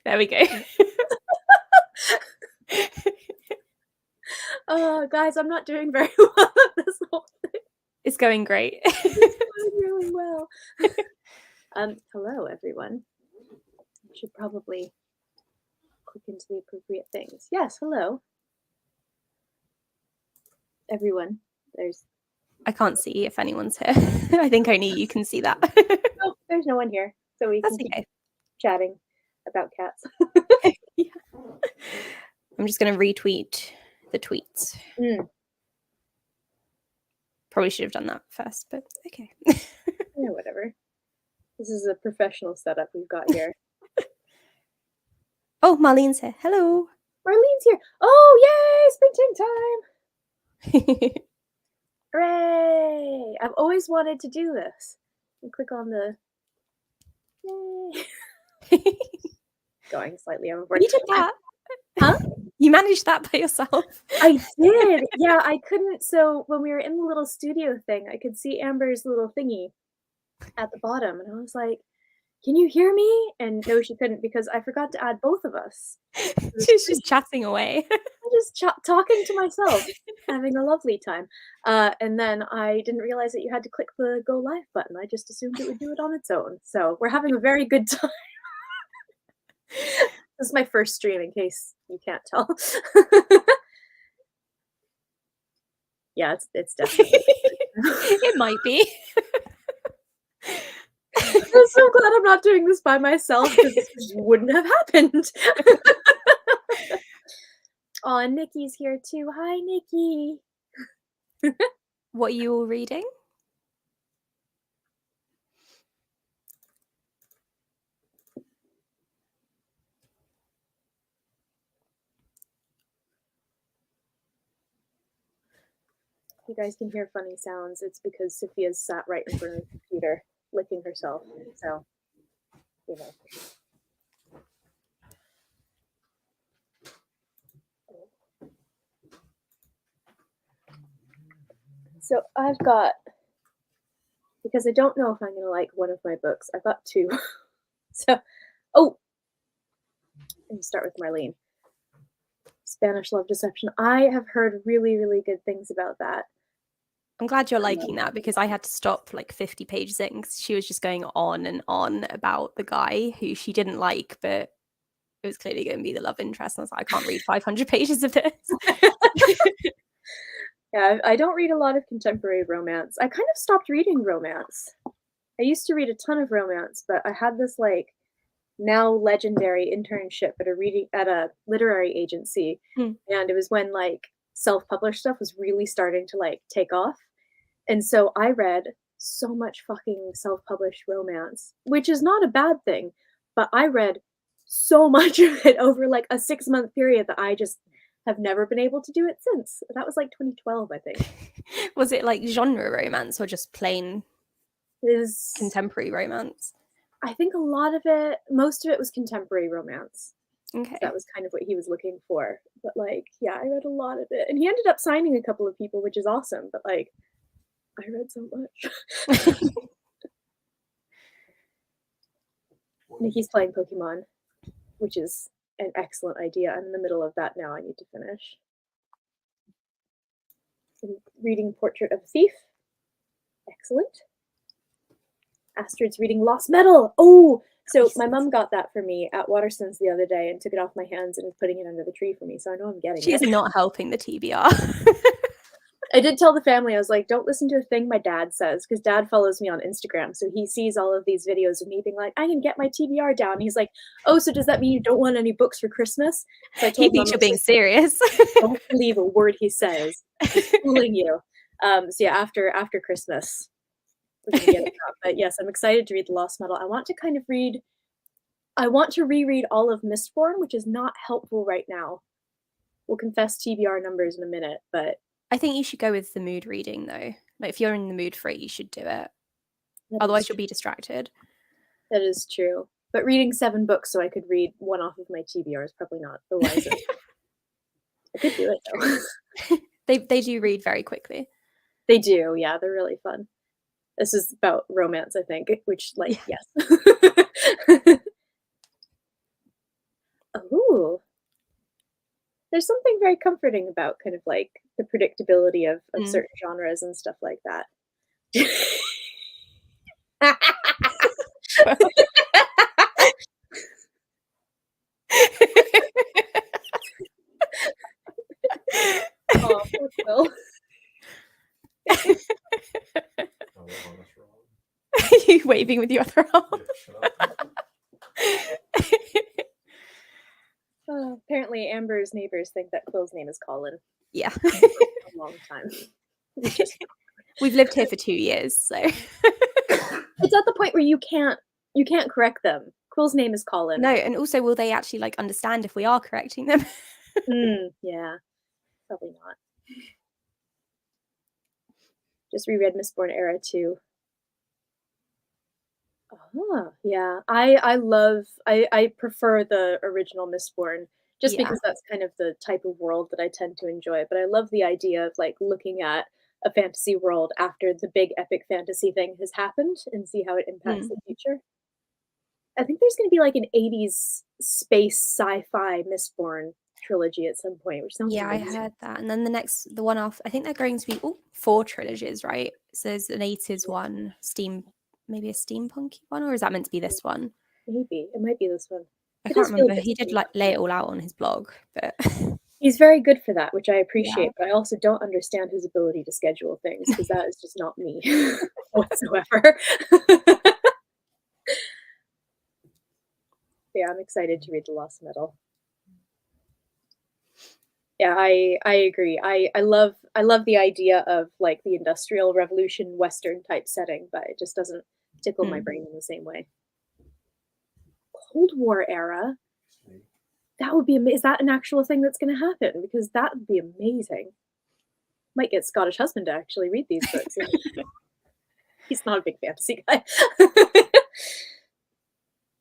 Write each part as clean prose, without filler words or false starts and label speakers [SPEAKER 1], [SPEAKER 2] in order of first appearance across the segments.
[SPEAKER 1] There we go.
[SPEAKER 2] Oh, guys, I'm not doing very well at this whole thing.
[SPEAKER 1] It's going great.
[SPEAKER 2] It's going really well. Hello, everyone. I should probably click into the appropriate things. Yes, hello. Everyone,
[SPEAKER 1] I can't see if anyone's here. I think only you can see that.
[SPEAKER 2] Oh, there's no one here, so we
[SPEAKER 1] That's
[SPEAKER 2] can
[SPEAKER 1] okay.
[SPEAKER 2] keep chatting about cats.
[SPEAKER 1] Yeah. I'm just going to retweet the tweets. Probably should have done that first, but okay.
[SPEAKER 2] Yeah, whatever. This is a professional setup we've got here.
[SPEAKER 1] Oh, Marlene's here. Hello.
[SPEAKER 2] Marlene's here. Oh, yay! Spring time. Hooray! I've always wanted to do this. And click on the yay. Going slightly overboard.
[SPEAKER 1] You did that.
[SPEAKER 2] Huh?
[SPEAKER 1] You managed that by yourself.
[SPEAKER 2] I did. Yeah, I couldn't. So when we were in the little studio thing, I could see Amber's little thingy at the bottom, and I was like, "Can you hear me?" And no, she couldn't because I forgot to add both of us.
[SPEAKER 1] She's just chatting away.
[SPEAKER 2] I'm just talking to myself, having a lovely time. And then I didn't realize that you had to click the go live button. I just assumed it would do it on its own. So we're having a very good time. This is my first stream, in case you can't tell. Yeah, it's definitely.
[SPEAKER 1] It might be.
[SPEAKER 2] I'm so glad I'm not doing this by myself because this wouldn't have happened. Oh, Nikki's here too. Hi, Nikki.
[SPEAKER 1] What are you all reading?
[SPEAKER 2] You guys can hear funny sounds. It's because Sophia's sat right in front of the computer, licking herself. So, you know. So I've got, because I don't know if I'm going to like one of my books, I've got two. So, oh, let me start with Marlene. Spanish Love Deception. I have heard really, really good things about that.
[SPEAKER 1] I'm glad you're liking that because I had to stop like 50 pages in because she was just going on and on about the guy who she didn't like, but it was clearly going to be the love interest. And I was like, I can't read 500 pages of this.
[SPEAKER 2] Yeah, I don't read a lot of contemporary romance. I kind of stopped reading romance. I used to read a ton of romance, but I had this like now legendary internship at a literary agency, and it was when like self-published stuff was really starting to like take off. And so I read so much fucking self-published romance, which is not a bad thing, but I read so much of it over like a 6-month period that I just have never been able to do it since. That was like 2012, I think.
[SPEAKER 1] Was it like genre romance or just plain contemporary romance?
[SPEAKER 2] I think a lot of it, most of it was contemporary romance.
[SPEAKER 1] Okay.
[SPEAKER 2] That was kind of what he was looking for. But like, yeah, I read a lot of it. And he ended up signing a couple of people, which is awesome. But like, I read so much. Nikki's playing Pokemon, which is an excellent idea. I'm in the middle of that now. I need to finish. I'm reading Portrait of a Thief. Excellent. Astrid's reading Lost Metal. Oh, so my mom got that for me at Waterstones the other day and took it off my hands and is putting it under the tree for me. So I know I'm getting it.
[SPEAKER 1] She's not helping the TBR.
[SPEAKER 2] I did tell the family, I was like, don't listen to a thing my dad says, because dad follows me on Instagram. So he sees all of these videos of me being like, I can get my TBR down. And he's like, oh, so does that mean you don't want any books for Christmas? So I told
[SPEAKER 1] he thinks you're being serious.
[SPEAKER 2] Don't believe a word he says. He's fooling you. So yeah, after Christmas, we're gonna get it out. But yes, I'm excited to read The Lost Metal. I want to reread all of Mistborn, which is not helpful right now. We'll confess TBR numbers in a minute, but
[SPEAKER 1] I think you should go with the mood reading though. Like if you're in the mood for it, you should do it. Otherwise you'll be distracted.
[SPEAKER 2] That is true. But reading 7 books so I could read one off of my TBR is probably not the wisest. I could do it though.
[SPEAKER 1] They do read very quickly.
[SPEAKER 2] They do, yeah, they're really fun. This is about romance, I think, which like, yes. There's something very comforting about kind of like the predictability of
[SPEAKER 1] Mm.
[SPEAKER 2] certain genres and stuff like that.
[SPEAKER 1] Well.
[SPEAKER 2] Oh, poor Phil.
[SPEAKER 3] Oh, that's wrong.
[SPEAKER 1] You waving with your other arm.
[SPEAKER 3] Yeah, shut up.
[SPEAKER 2] Apparently, Amber's neighbors think that Quill's name is Colin
[SPEAKER 1] Yeah.
[SPEAKER 2] for a long time. It's just
[SPEAKER 1] We've lived here for 2 years, so
[SPEAKER 2] it's at the point where you can't correct them. Quill's name is Colin.
[SPEAKER 1] no, and also will they actually like understand if we are correcting them?
[SPEAKER 2] Yeah, probably not. Just reread Mistborn Era too. Oh, yeah. I prefer the original Mistborn just
[SPEAKER 1] Yeah.
[SPEAKER 2] because that's kind of the type of world that I tend to enjoy. But I love the idea of like looking at a fantasy world after the big epic fantasy thing has happened and see how it impacts
[SPEAKER 1] Mm.
[SPEAKER 2] the future. I think there's going to be like an 80s space sci-fi Mistborn trilogy at some point, which sounds
[SPEAKER 1] Yeah, I
[SPEAKER 2] amazing.
[SPEAKER 1] heard that. And then the one after, I think they're going to be 4 trilogies, right? So there's an 80s one, maybe a steampunky one, or is that meant to be this one?
[SPEAKER 2] Maybe it might be this one.
[SPEAKER 1] I
[SPEAKER 2] It
[SPEAKER 1] can't
[SPEAKER 2] does feel
[SPEAKER 1] remember.
[SPEAKER 2] like
[SPEAKER 1] He did like lay it all out on his blog, but
[SPEAKER 2] he's very good for that, which I
[SPEAKER 1] yeah.
[SPEAKER 2] appreciate, but I also don't understand his ability to schedule things because that is just not me whatsoever. Yeah, I'm excited to read The Lost Metal. Yeah, I agree. I love the idea of like the Industrial Revolution Western type setting, but it just doesn't tickle my brain in the same way. Cold War era. That would be amazing. Is that an actual thing that's going to happen? Because that would be amazing. Might get Scottish husband to actually read these books. He's not a big fantasy guy.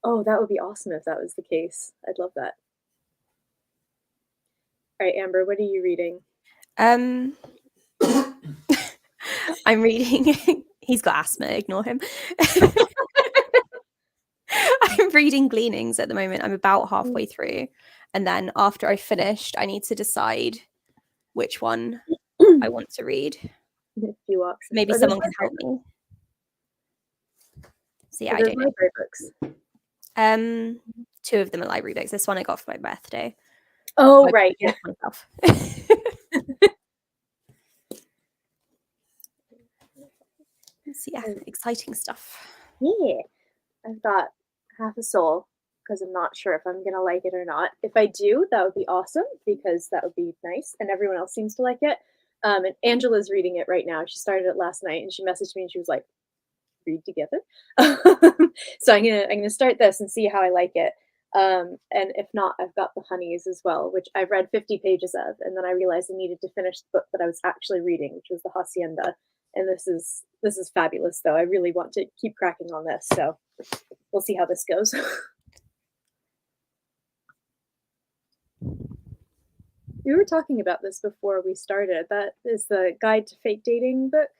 [SPEAKER 2] Oh, that would be awesome if that was the case. I'd love that. All right, Amber, what are you reading?
[SPEAKER 1] I'm reading. He's got asthma. Ignore him. I'm reading Gleanings at the moment. I'm about halfway through, and then after I finished, I need to decide which one I want to read.
[SPEAKER 2] A few options.
[SPEAKER 1] Maybe someone can help me. So yeah, I don't know.
[SPEAKER 2] Library books.
[SPEAKER 1] 2 of them are library books. This one I got for my birthday.
[SPEAKER 2] Oh, right. Yeah.
[SPEAKER 1] Myself. So yeah, exciting stuff.
[SPEAKER 2] Yeah. I've got half a soul because I'm not sure if I'm going to like it or not. If I do, that would be awesome because that would be nice and everyone else seems to like it. And Angela's reading it right now. She started it last night and she messaged me and she was like, read together. So I'm gonna start this and see how I like it. And if not, I've got The Honeys as well, which I've read 50 pages of, and then I realized I needed to finish the book that I was actually reading, which was The Hacienda. And this is fabulous, though. I really want to keep cracking on this, so we'll see how this goes. We were talking about this before we started. That is the Guide to Fake Dating book.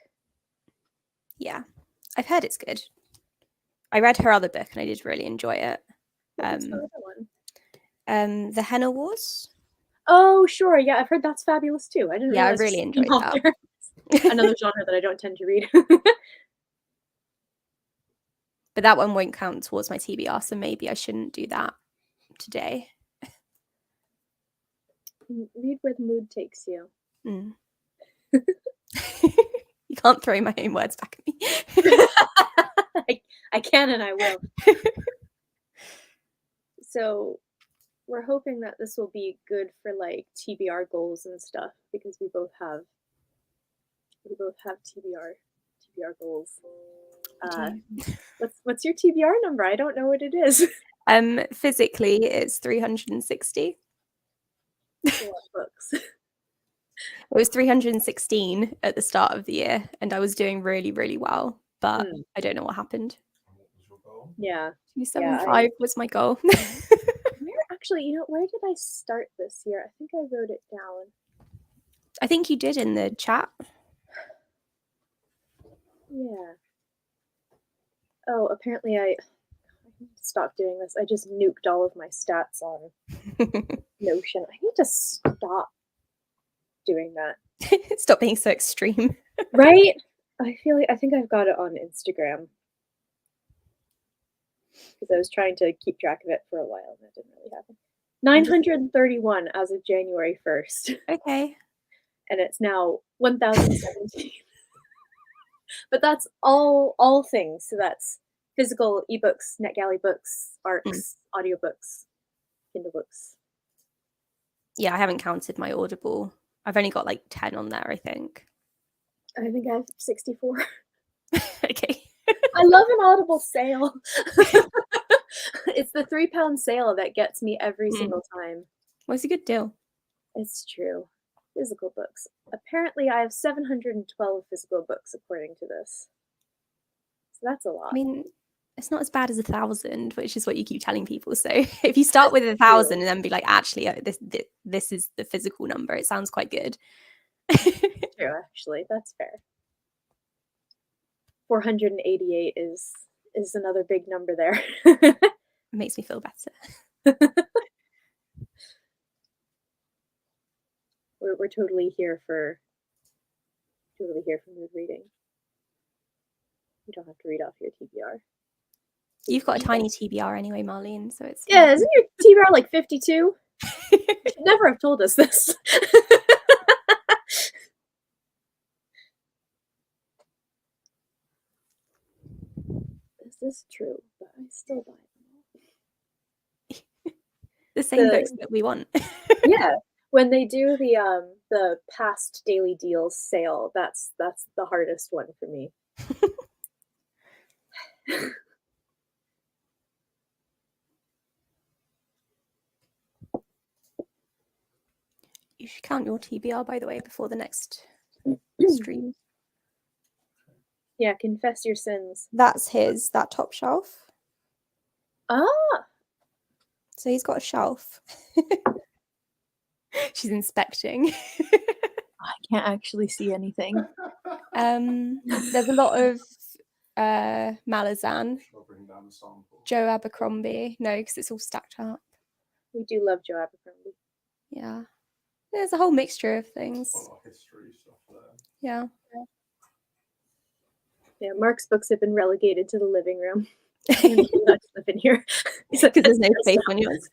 [SPEAKER 1] Yeah, I've heard it's good. I read her other book and I did really enjoy it.
[SPEAKER 2] What's the other one?
[SPEAKER 1] The Henna Wars.
[SPEAKER 2] Oh, sure. Yeah, I've heard that's fabulous too. I didn't
[SPEAKER 1] Yeah, I
[SPEAKER 2] realize
[SPEAKER 1] really enjoyed that.
[SPEAKER 2] Another genre that I don't tend to read.
[SPEAKER 1] But that one won't count towards my TBR, so maybe I shouldn't do that today.
[SPEAKER 2] Read where the mood takes you.
[SPEAKER 1] Mm. You can't throw my own words back at me.
[SPEAKER 2] I can and I will. So we're hoping that this will be good for like TBR goals and stuff because we both have TBR goals. What's your TBR number? I don't know what it is.
[SPEAKER 1] Physically, it's 360.
[SPEAKER 2] A lot of books.
[SPEAKER 1] It was 316 at the start of the year, and I was doing really, really well. But I don't know what happened.
[SPEAKER 3] What was your goal?
[SPEAKER 2] Yeah.
[SPEAKER 1] 275 was my goal.
[SPEAKER 2] Actually, where did I start this year? I think I wrote it down.
[SPEAKER 1] I think you did in the chat.
[SPEAKER 2] Yeah. Oh, apparently I need to to stop doing this. I just nuked all of my stats on Notion. I need to stop doing that.
[SPEAKER 1] Stop being so extreme.
[SPEAKER 2] Right? I think I've got it on Instagram. Because I was trying to keep track of it for a while and that didn't really happen. 931 as of January 1st.
[SPEAKER 1] Okay.
[SPEAKER 2] And it's now 1017. But that's all things. So that's physical ebooks, NetGalley books, ARCs, audiobooks, Kindle books.
[SPEAKER 1] Yeah, I haven't counted my Audible. I've only got like 10 on there, I think.
[SPEAKER 2] I think I have 64.
[SPEAKER 1] Okay.
[SPEAKER 2] I love an Audible sale. It's the £3 sale that gets me every single time.
[SPEAKER 1] Well, it's a good deal.
[SPEAKER 2] It's true. Physical books. Apparently, I have 712 physical books according to this. So that's a lot.
[SPEAKER 1] I mean, it's not as bad as 1,000, which is what you keep telling people. So if you start with 1,000 and then be like, actually, this is the physical number, it sounds quite good.
[SPEAKER 2] True, actually, that's fair. 488 is another big number there.
[SPEAKER 1] It makes me feel better.
[SPEAKER 2] We're totally here for mood reading. You don't have to read off your TBR.
[SPEAKER 1] You've got a tiny TBR anyway, Marlene, so it's
[SPEAKER 2] Yeah, isn't your TBR like 52? You should never have told us this. This is true, but I still buy them.
[SPEAKER 1] the same books that we want.
[SPEAKER 2] Yeah, when they do the past daily deals sale, that's the hardest one for me.
[SPEAKER 1] You should count your TBR, by the way, before the next stream.
[SPEAKER 2] Yeah, confess your sins.
[SPEAKER 1] That's that top shelf.
[SPEAKER 2] Ah!
[SPEAKER 1] So he's got a shelf. She's inspecting.
[SPEAKER 2] I can't actually see anything.
[SPEAKER 1] There's a lot of Malazan,
[SPEAKER 3] Shall I bring down the sample?
[SPEAKER 1] Joe Abercrombie. No, because it's all stacked up.
[SPEAKER 2] We do love Joe Abercrombie.
[SPEAKER 1] Yeah. There's a whole mixture of things.
[SPEAKER 3] A lot of history stuff there.
[SPEAKER 1] Yeah.
[SPEAKER 2] Yeah, Mark's books have been relegated to the living room. He's not to live in here.
[SPEAKER 1] Because there's no space on yours.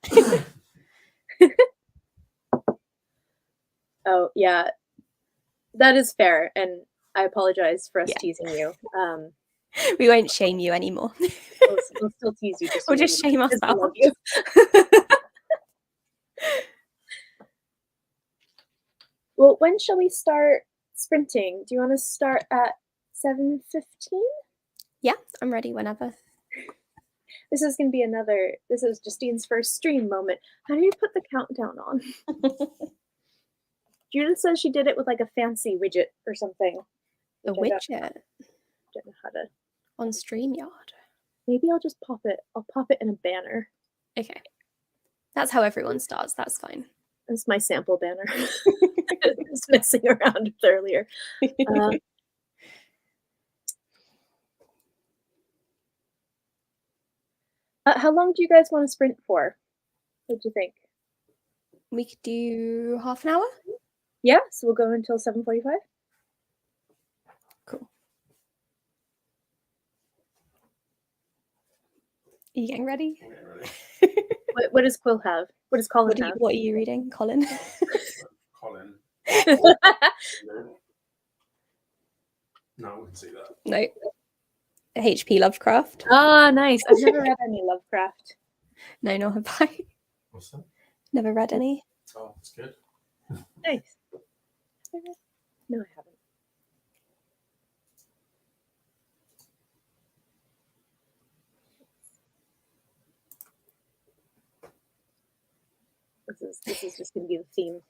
[SPEAKER 2] Oh, yeah. That is fair, and I apologize for us teasing you.
[SPEAKER 1] We won't shame you anymore.
[SPEAKER 2] We'll still tease you.
[SPEAKER 1] We'll just shame ourselves.
[SPEAKER 2] You. Well, when shall we start sprinting? Do you want to start at 7:15?
[SPEAKER 1] Yeah, I'm ready whenever.
[SPEAKER 2] This is going to be this is Justine's first stream moment. How do you put the countdown on? Judith says she did it with like a fancy widget or something.
[SPEAKER 1] A widget?
[SPEAKER 2] Don't know how to.
[SPEAKER 1] On StreamYard.
[SPEAKER 2] Maybe I'll just pop it. I'll pop it in a banner.
[SPEAKER 1] Okay. That's how everyone starts. That's fine.
[SPEAKER 2] That's my sample banner. I was messing around with earlier. How long do you guys want to sprint for? What do you think?
[SPEAKER 1] We could do half an hour.
[SPEAKER 2] Yeah, so we'll go until 7:45.
[SPEAKER 1] Cool. Are you getting ready?
[SPEAKER 3] I'm getting ready.
[SPEAKER 2] What does Quill have? What does Colin have?
[SPEAKER 1] What are you reading, Colin?
[SPEAKER 3] Colin. No, I wouldn't see that.
[SPEAKER 1] No. H.P. Lovecraft.
[SPEAKER 2] Ah, nice. I've never read any Lovecraft.
[SPEAKER 1] No, nor have I.
[SPEAKER 3] What's that?
[SPEAKER 1] Never read any.
[SPEAKER 3] Oh, that's good.
[SPEAKER 2] Nice. No, I haven't. This is just going to be the theme.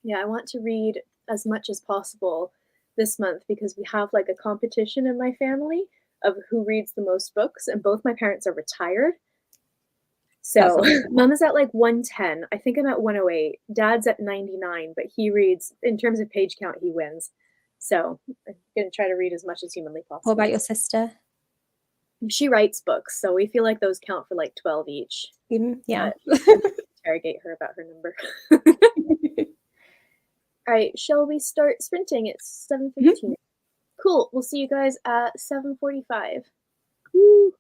[SPEAKER 2] Yeah, I want to read as much as possible this month because we have like a competition in my family of who reads the most books, and both my parents are retired. So Mom is at like 110. I think I'm at 108. Dad's at 99, but he reads, in terms of page count, he wins. So I'm gonna try to read as much as humanly possible.
[SPEAKER 1] What about your sister?
[SPEAKER 2] She writes books, so we feel like those count for like 12 each.
[SPEAKER 1] Yeah.
[SPEAKER 2] Interrogate her about her number. All right, shall we start sprinting? It's 7:15. Cool. We'll see you guys at 7:45. Woo.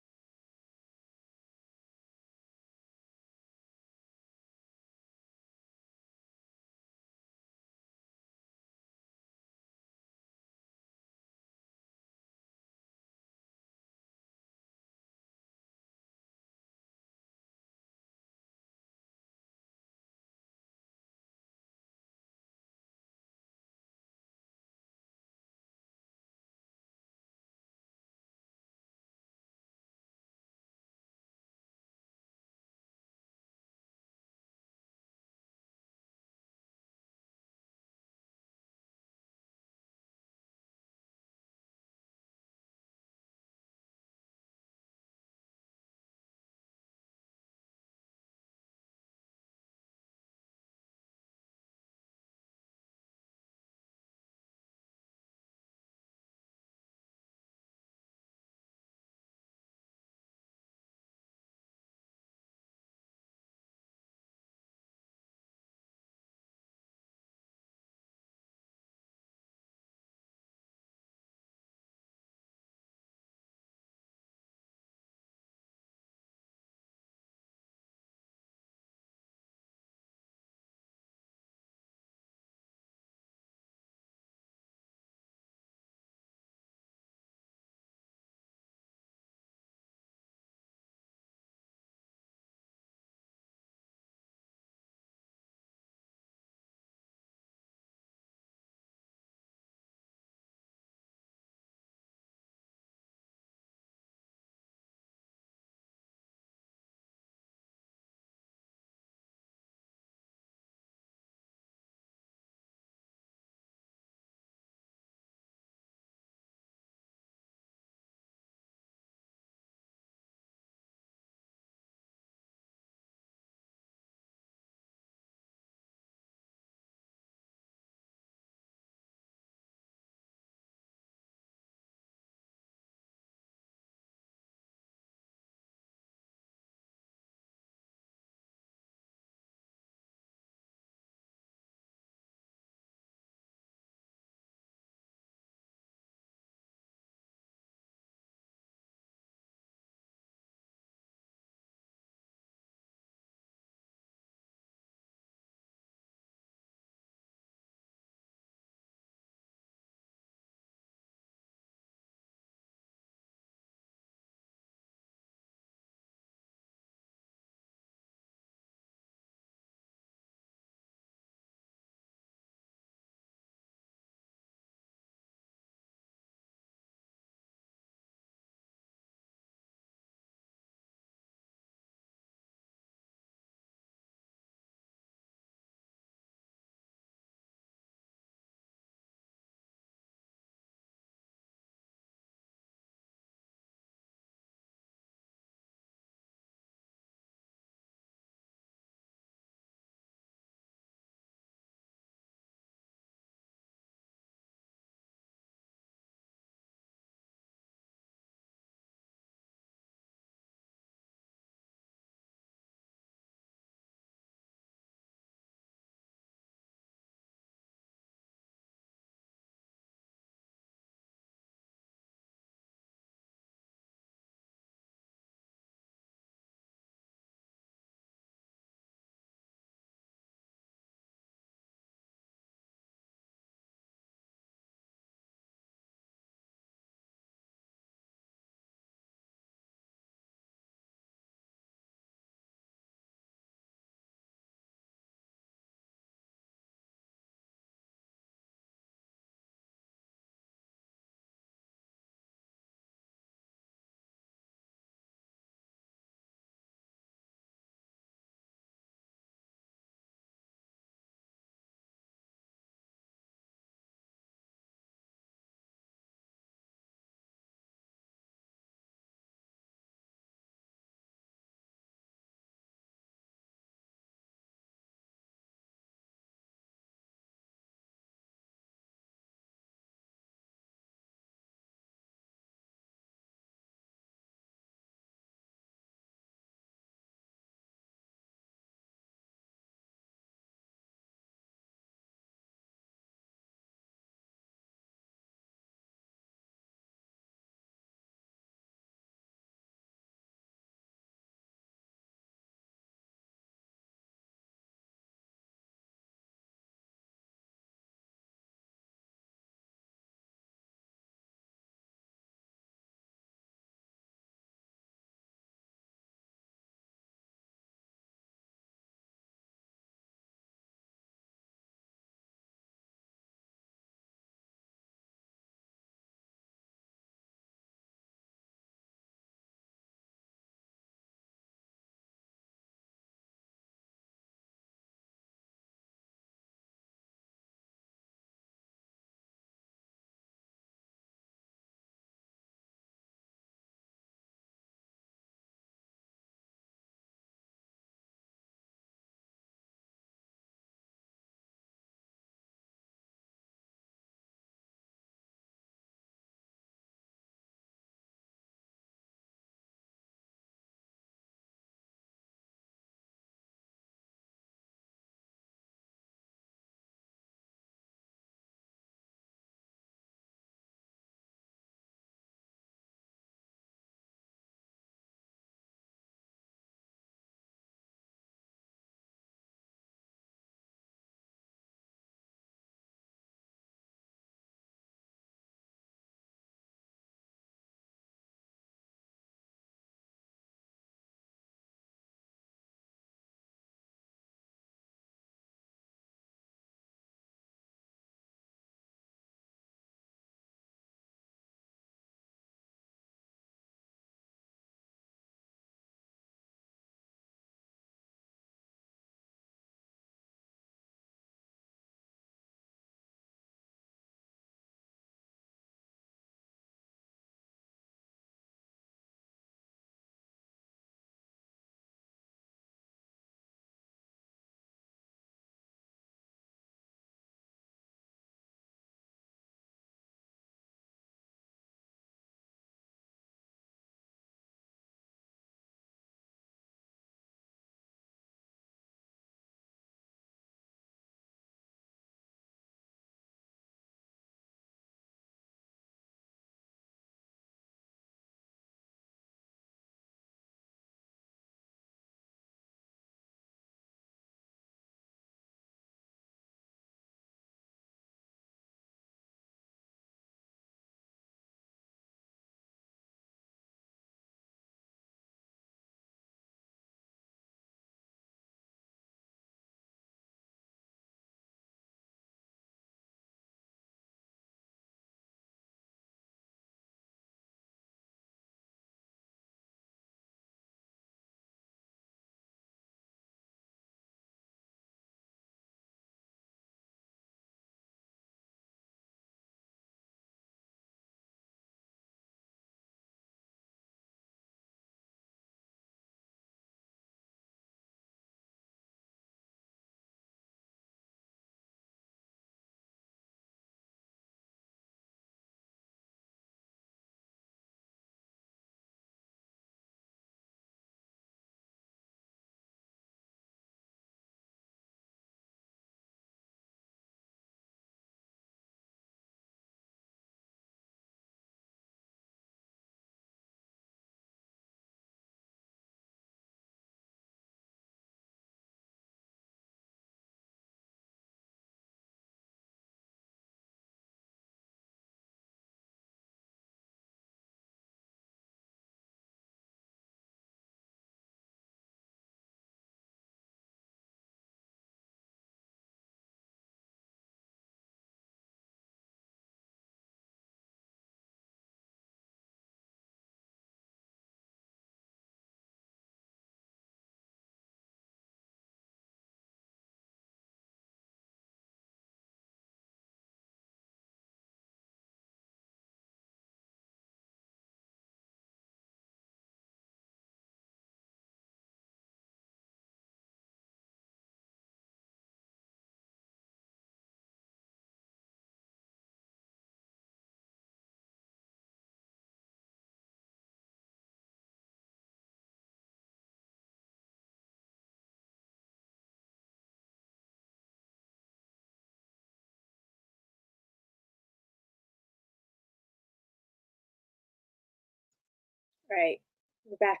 [SPEAKER 2] Right. We're back.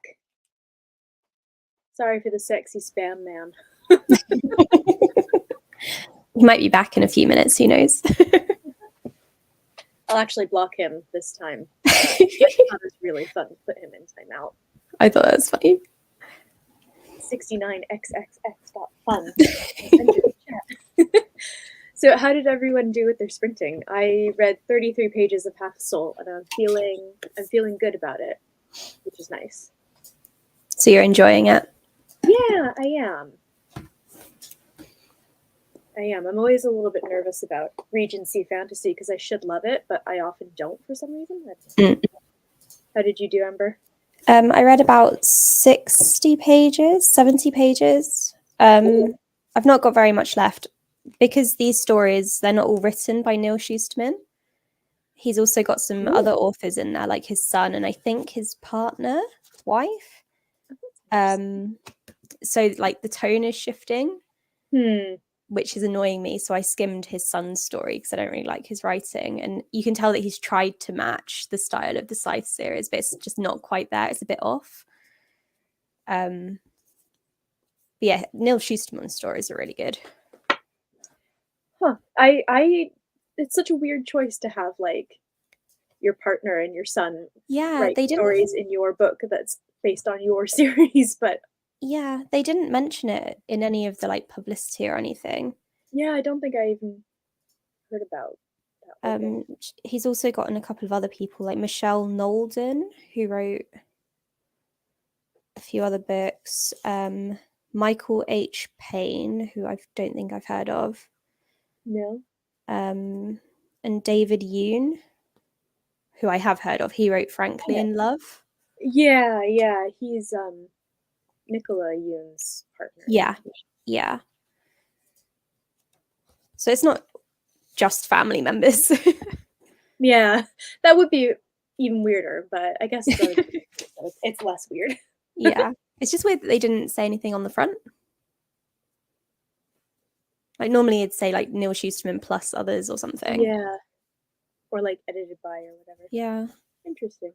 [SPEAKER 2] Sorry for the sexy spam man.
[SPEAKER 1] He might be back in a few minutes, who knows?
[SPEAKER 2] I'll actually block him this time. I thought it was really fun to put him in timeout.
[SPEAKER 1] I thought that was funny.
[SPEAKER 2] 69xxx.fun. So how did everyone do with their sprinting? I read 33 pages of Half Soul, and I'm feeling good about it, which is nice.
[SPEAKER 1] So you're enjoying it?
[SPEAKER 2] Yeah, I am. I'm always a little bit nervous about Regency fantasy because I should love it, but I often don't for some reason. How did you do, Amber?
[SPEAKER 1] I read about 60 pages, 70 pages. I've not got very much left because these stories, they're not all written by Neil Shusterman. He's also got some other authors in there, like his son and I think his partner, wife. So like the tone is shifting, which is annoying me. So I skimmed his son's story because I don't really like his writing. And you can tell that he's tried to match the style of the Scythe series, but it's just not quite there. It's a bit off. But yeah, Neil Shusterman's stories are really good.
[SPEAKER 2] Huh. It's such a weird choice to have like your partner and your son write stories in your book that's based on your series, but
[SPEAKER 1] yeah, they didn't mention it in any of the like publicity or anything.
[SPEAKER 2] Yeah, I don't think I even heard about that.
[SPEAKER 1] He's also gotten a couple of other people like Michelle Nolden, who wrote a few other books. Michael H. Payne, who I don't think I've heard of.
[SPEAKER 2] No.
[SPEAKER 1] And David Yoon, who I have heard of. He wrote Frankly in Love.
[SPEAKER 2] Yeah, he's Nicola Yoon's partner.
[SPEAKER 1] Yeah. So it's not just family members.
[SPEAKER 2] Yeah, that would be even weirder, but I guess it's less weird.
[SPEAKER 1] Yeah, it's just weird that they didn't say anything on the front. Like normally it'd say like Neil Shusterman plus others or something.
[SPEAKER 2] Yeah, or like edited by or whatever.
[SPEAKER 1] Yeah.
[SPEAKER 2] Interesting.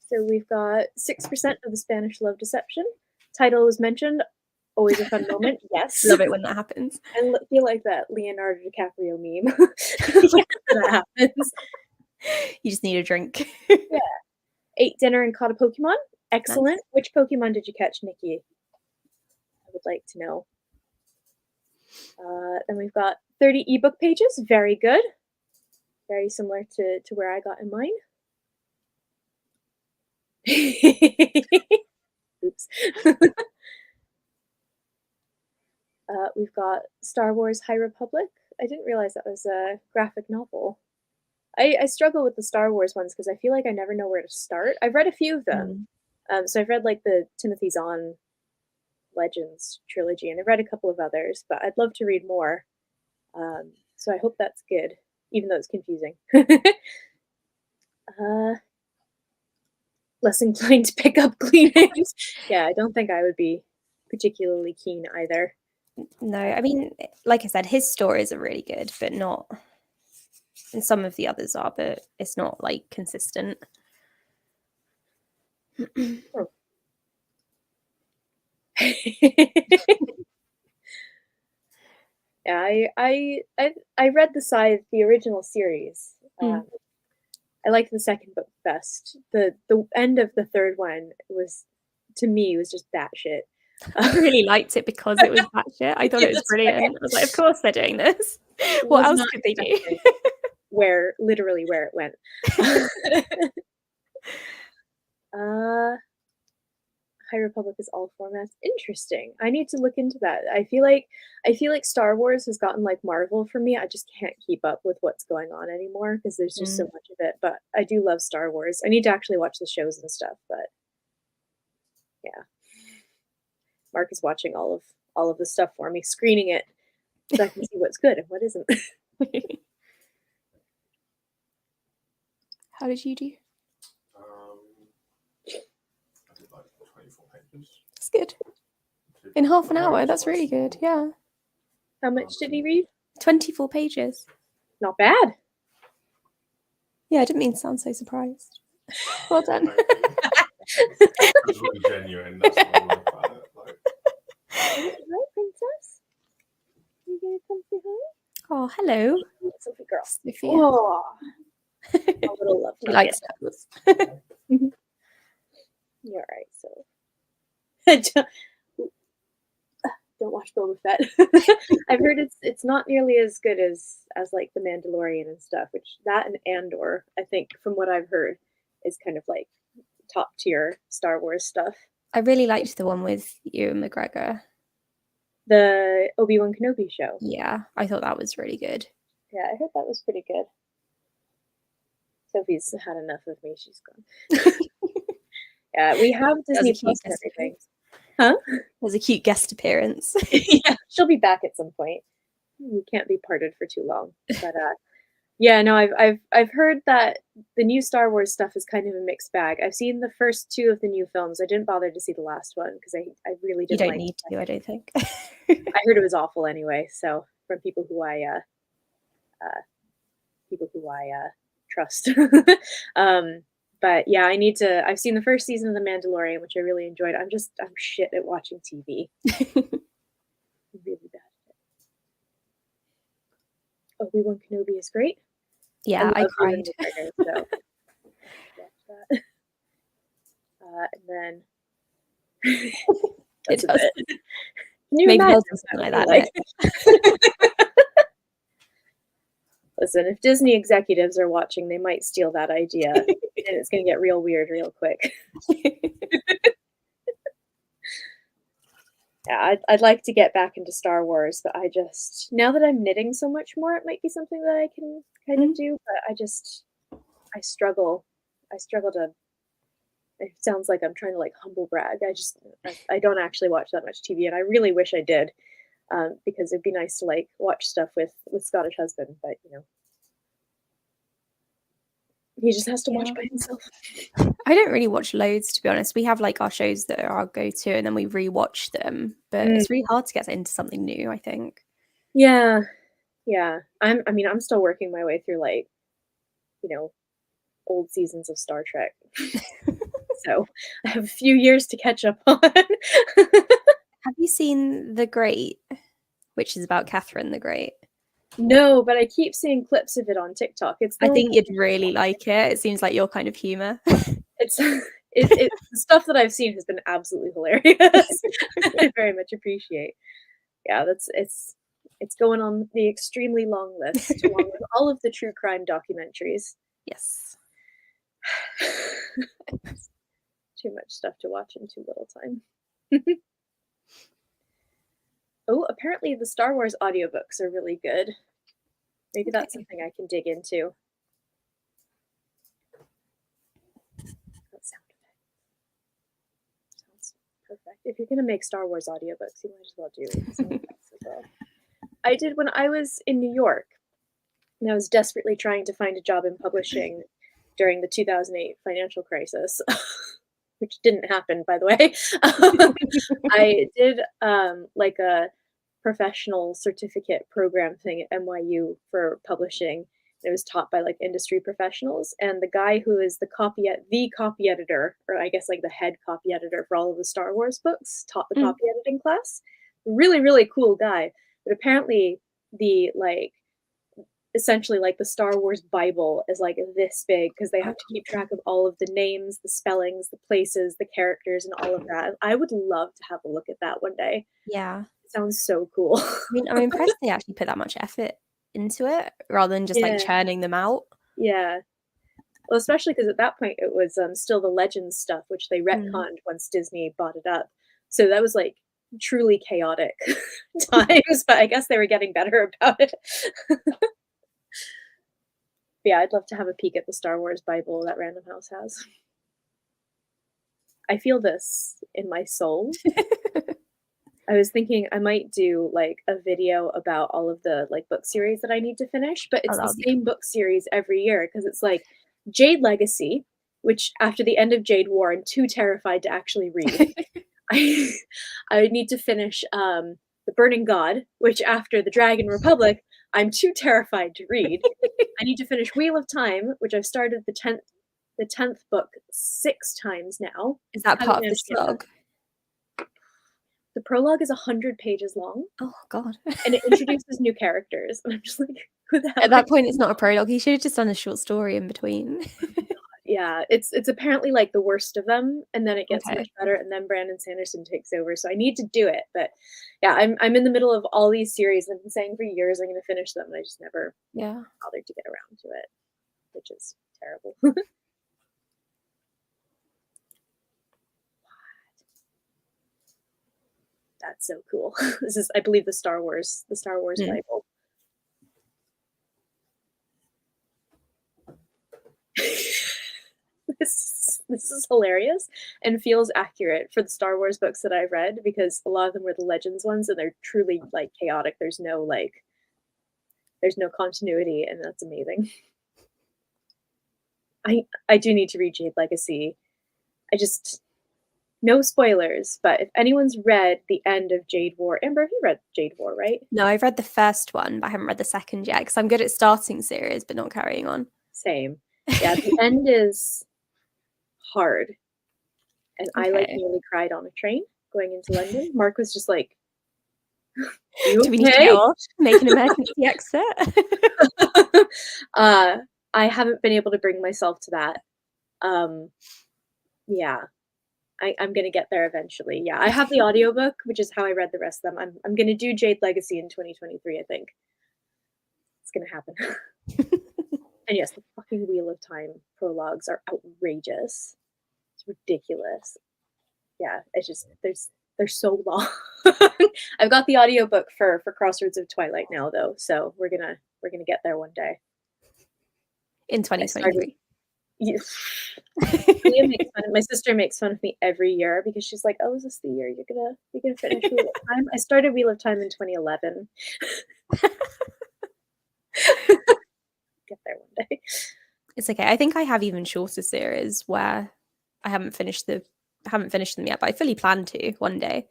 [SPEAKER 2] So we've got 6% of the Spanish Love Deception. Title was mentioned. Always a fun moment. Yes.
[SPEAKER 1] Love it when that happens.
[SPEAKER 2] I feel like that Leonardo DiCaprio meme. That happens.
[SPEAKER 1] You just need a drink.
[SPEAKER 2] Yeah. Ate dinner and caught a Pokemon. Excellent.
[SPEAKER 1] Nice.
[SPEAKER 2] Which Pokemon did you catch, Nikki? I would like to know. Then we've got 30 ebook pages. Very good. Very similar to where I got in mine. Oops. We've got Star Wars High Republic. I didn't realize that was a graphic novel. I struggle with the Star Wars ones because I feel like I never know where to start. I've read a few of them. So I've read like the Timothy Zahn Legends trilogy, and I've read a couple of others, but I'd love to read more. So I hope that's good, even though it's confusing. Less inclined to pick up Kleenex. Yeah, I don't think I would be particularly keen either.
[SPEAKER 1] No, I mean, like I said, his stories are really good, but not. And some of the others are, but it's not like consistent.
[SPEAKER 2] Yeah, I read the original series. I liked the second book best. The end of the third one was, to me, was just batshit.
[SPEAKER 1] I really liked it because it was batshit. I thought it was brilliant. I was like, of course they're doing this. What else could they do?
[SPEAKER 2] Literally where it went. High Republic is all formats. Interesting. I need to look into that. I feel like Star Wars has gotten like Marvel for me. I just can't keep up with what's going on anymore because there's just so much of it. But I do love Star Wars. I need to actually watch the shows and stuff. But yeah, Mark is watching all of the stuff for me, screening it so I can see what's good and what isn't.
[SPEAKER 1] How did you do?
[SPEAKER 3] I did like 24 pages.
[SPEAKER 1] That's good. In half an hour, that's really good. Yeah.
[SPEAKER 2] How much did he read?
[SPEAKER 1] 24 pages.
[SPEAKER 2] Not bad.
[SPEAKER 1] Yeah, I didn't mean to sound so surprised. Well done.
[SPEAKER 3] It's really genuine. That's what I like about it. Like,
[SPEAKER 2] Right, princess? You gonna come say hi?
[SPEAKER 1] Oh, hello,
[SPEAKER 2] Sophie girl.
[SPEAKER 1] Sophia.
[SPEAKER 2] Oh, a little love.
[SPEAKER 1] She likes those.
[SPEAKER 2] You're right, so. Don't watch Boba Fett. I've heard it's not nearly as good as like the Mandalorian and stuff, which that and Andor, I think, from what I've heard, is kind of like top tier Star Wars stuff.
[SPEAKER 1] I really liked the one with Ewan McGregor.
[SPEAKER 2] The Obi-Wan Kenobi show.
[SPEAKER 1] Yeah, I thought that was really good.
[SPEAKER 2] Yeah, I heard that was pretty good. Sophie's had enough of me. She's gone. Yeah, we have Disney Plus and everything. Huh?
[SPEAKER 1] There's a cute guest appearance.
[SPEAKER 2] Yeah, she'll be back at some point. We can't be parted for too long. But yeah, no, I've heard that the new Star Wars stuff is kind of a mixed bag. I've seen the first 2 of the new films. I didn't bother to see the last one because I really
[SPEAKER 1] You
[SPEAKER 2] didn't
[SPEAKER 1] don't need to, I don't think.
[SPEAKER 2] I heard it was awful anyway. So from people who I trust. But yeah, I've seen the first season of The Mandalorian, which I really enjoyed. I'm shit at watching TV. Really bad at it. Obi-Wan Kenobi is great.
[SPEAKER 1] Yeah, I cried.
[SPEAKER 2] McGregor, so that. And then that's a bit. Can you
[SPEAKER 1] Maybe
[SPEAKER 2] imagine
[SPEAKER 1] something like that.
[SPEAKER 2] Listen, if Disney executives are watching, they might steal that idea, and it's going to get real weird real quick. Yeah, I'd like to get back into Star Wars, but now that I'm knitting so much more, it might be something that I can kind of do, but I struggle. I struggle to, it sounds like I'm trying to like humble brag. I don't actually watch that much TV, and I really wish I did, because it'd be nice to like watch stuff with Scottish husband, but he just has to watch by himself.
[SPEAKER 1] I don't really watch loads, to be honest. We have like our shows that are our go-to, and then we rewatch them. But it's really hard to get into something new, I think.
[SPEAKER 2] Yeah. I'm still working my way through like, old seasons of Star Trek. So I have a few years to catch up on.
[SPEAKER 1] Have you seen The Great, which is about Catherine the Great?
[SPEAKER 2] No, but I keep seeing clips of it on TikTok.
[SPEAKER 1] I think you'd really like it. It seems like your kind of humor.
[SPEAKER 2] It's the stuff that I've seen has been absolutely hilarious. I very much appreciate. Yeah, it's going on the extremely long list, along with all of the true crime documentaries.
[SPEAKER 1] Yes.
[SPEAKER 2] Too much stuff to watch in too little time. Oh, apparently the Star Wars audiobooks are really good. Maybe that's something I can dig into. That sound effect sounds perfect. If you're going to make Star Wars audiobooks, you might as well do sound effects as well. I did when I was in New York, and I was desperately trying to find a job in publishing during the 2008 financial crisis. Which didn't happen, by the way. I did like a professional certificate program thing at NYU for publishing. It was taught by like industry professionals, and the guy who is the copy editor, or I guess like the head copy editor for all of the Star Wars books, taught the copy editing class. Really, really cool guy. But apparently the essentially like the Star Wars Bible is like this big because they have to keep track of all of the names, the spellings, the places, the characters, and all of that. I would love to have a look at that one day.
[SPEAKER 1] Yeah.
[SPEAKER 2] It sounds so cool.
[SPEAKER 1] I mean, I'm impressed they actually put that much effort into it rather than just like churning them out.
[SPEAKER 2] Yeah. Well, especially because at that point it was still the Legends stuff, which they retconned once Disney bought it up. So that was like truly chaotic times, but I guess they were getting better about it. Yeah, I'd love to have a peek at the Star Wars Bible that Random House has. I feel this in my soul. I was thinking I might do like a video about all of the like book series that I need to finish, but it's the same book series every year because it's like Jade Legacy, which after the end of Jade War, I'm too terrified to actually read. I need to finish The Burning God, which after the Dragon Republic, I'm too terrified to read. I need to finish Wheel of Time, which I've started the 10th the 10th book 6 times now.
[SPEAKER 1] Is that
[SPEAKER 2] Haven't
[SPEAKER 1] part of the
[SPEAKER 2] managed to get there.
[SPEAKER 1] slog?
[SPEAKER 2] The prologue is 100 pages long,
[SPEAKER 1] Oh God.
[SPEAKER 2] and it introduces new characters, and I'm just like, who the hell?
[SPEAKER 1] At that point, it's not a prologue. He should have just done a short story in between.
[SPEAKER 2] Yeah, it's apparently like the worst of them, and then it gets
[SPEAKER 1] Okay.
[SPEAKER 2] much better, and then Brandon Sanderson takes over. So I need to do it, but yeah, I'm in the middle of all these series. I've been saying for years I'm going to finish them, and I just never
[SPEAKER 1] Yeah.
[SPEAKER 2] bothered to get around to it, which is terrible. That's so cool. This is, I believe, the Star Wars Bible. This is hilarious and feels accurate for the Star Wars books that I've read, because a lot of them were the Legends ones, and they're truly like chaotic. There's no continuity, and that's amazing. I do need to read Jade Legacy. No spoilers, but if anyone's read the end of Jade War, Amber, have you read Jade War, right?
[SPEAKER 1] No, I've read the first one, but I haven't read the second yet because I'm good at starting series but not carrying on.
[SPEAKER 2] Same. Yeah, the end is hard. And I like
[SPEAKER 1] Okay.
[SPEAKER 2] nearly cried on a train going into London. Mark was just like,
[SPEAKER 1] Do we need to get off? Make an emergency exit?
[SPEAKER 2] I haven't been able to bring myself to that. Yeah. I'm gonna get there eventually. Yeah, I have the audiobook, which is how I read the rest of them. I'm gonna do Jade Legacy in 2023, I think. It's gonna happen. And yes, the fucking Wheel of Time prologues are outrageous. It's ridiculous. Yeah, it's just they're so long. I've got the audiobook for Crossroads of Twilight now though, so we're gonna get there one day.
[SPEAKER 1] In 2023.
[SPEAKER 2] My sister makes fun of me every year because she's like, "Oh, is this the year you're gonna finish Wheel of Time?" I started Wheel of Time in 2011. Get there one day.
[SPEAKER 1] It's okay. I think I have even shorter series where I haven't finished them yet, but I fully plan to one day.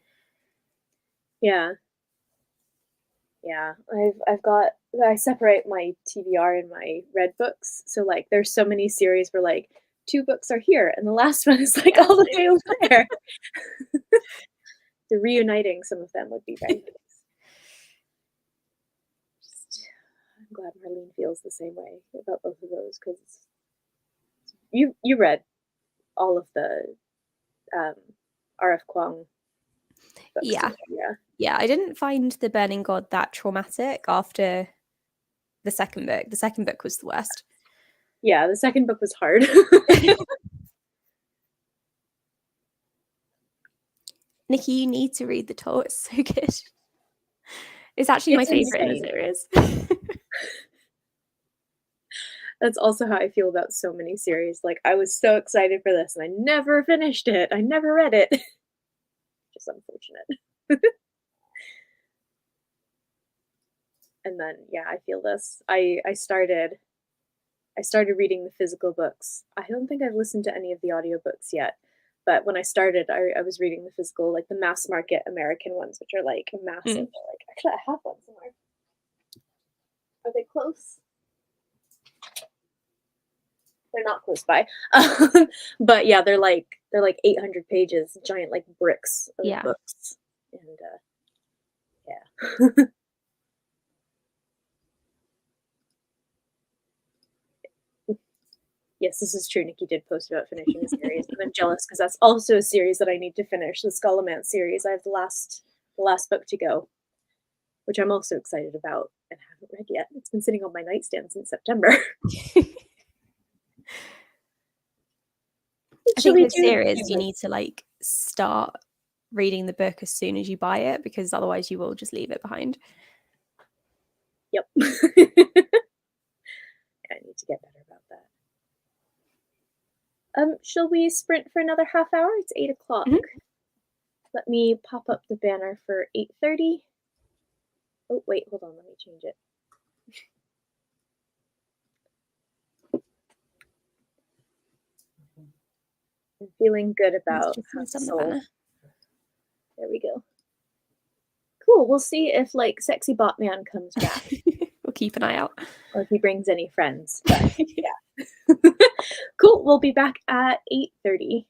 [SPEAKER 2] Yeah. Yeah, I separate my TBR and my red books. So like there's so many series where like 2 books are here and the last one is like all the way over there. So reuniting some of them would be very nice. I'm glad Marlene feels the same way about both of those, because you read all of the R.F. Kuang books.
[SPEAKER 1] Yeah. Yeah, I didn't find The Burning God that traumatic after the second book. The second book was the worst.
[SPEAKER 2] Yeah, the second book was hard.
[SPEAKER 1] Nikki, you need to read The Toll. It's so good. It's actually my favorite in the series.
[SPEAKER 2] That's also how I feel about so many series. Like, I was so excited for this, and I never finished it. I never read it. Just unfortunate. And then, yeah, I feel this. I started reading the physical books. I don't think I've listened to any of the audiobooks yet. But when I started, I was reading the physical, like the mass market American ones, which are like massive. Like, actually, I have one somewhere. Are they close? They're not close by. But yeah, they're like 800 pages, giant like bricks of books. And yeah. Yes, this is true. Nikki did post about finishing the series, and I'm jealous because that's also a series that I need to finish, the Skullomance series. I have the last book to go, which I'm also excited about and haven't read yet. It's been sitting on my nightstand since September.
[SPEAKER 1] I think with series, you need to like start reading the book as soon as you buy it, because otherwise you will just leave it behind.
[SPEAKER 2] Yep. I need to get better about that. Shall we sprint for another half hour? It's 8 o'clock. Let me pop up the banner for 8:30. Oh, wait, hold on. Let me change it. I'm feeling good about Soul. There we go. Cool. We'll see if like Sexy Botman comes back.
[SPEAKER 1] We'll keep an eye out.
[SPEAKER 2] Or if he brings any friends. But, yeah. Cool. We'll be back at 8:30.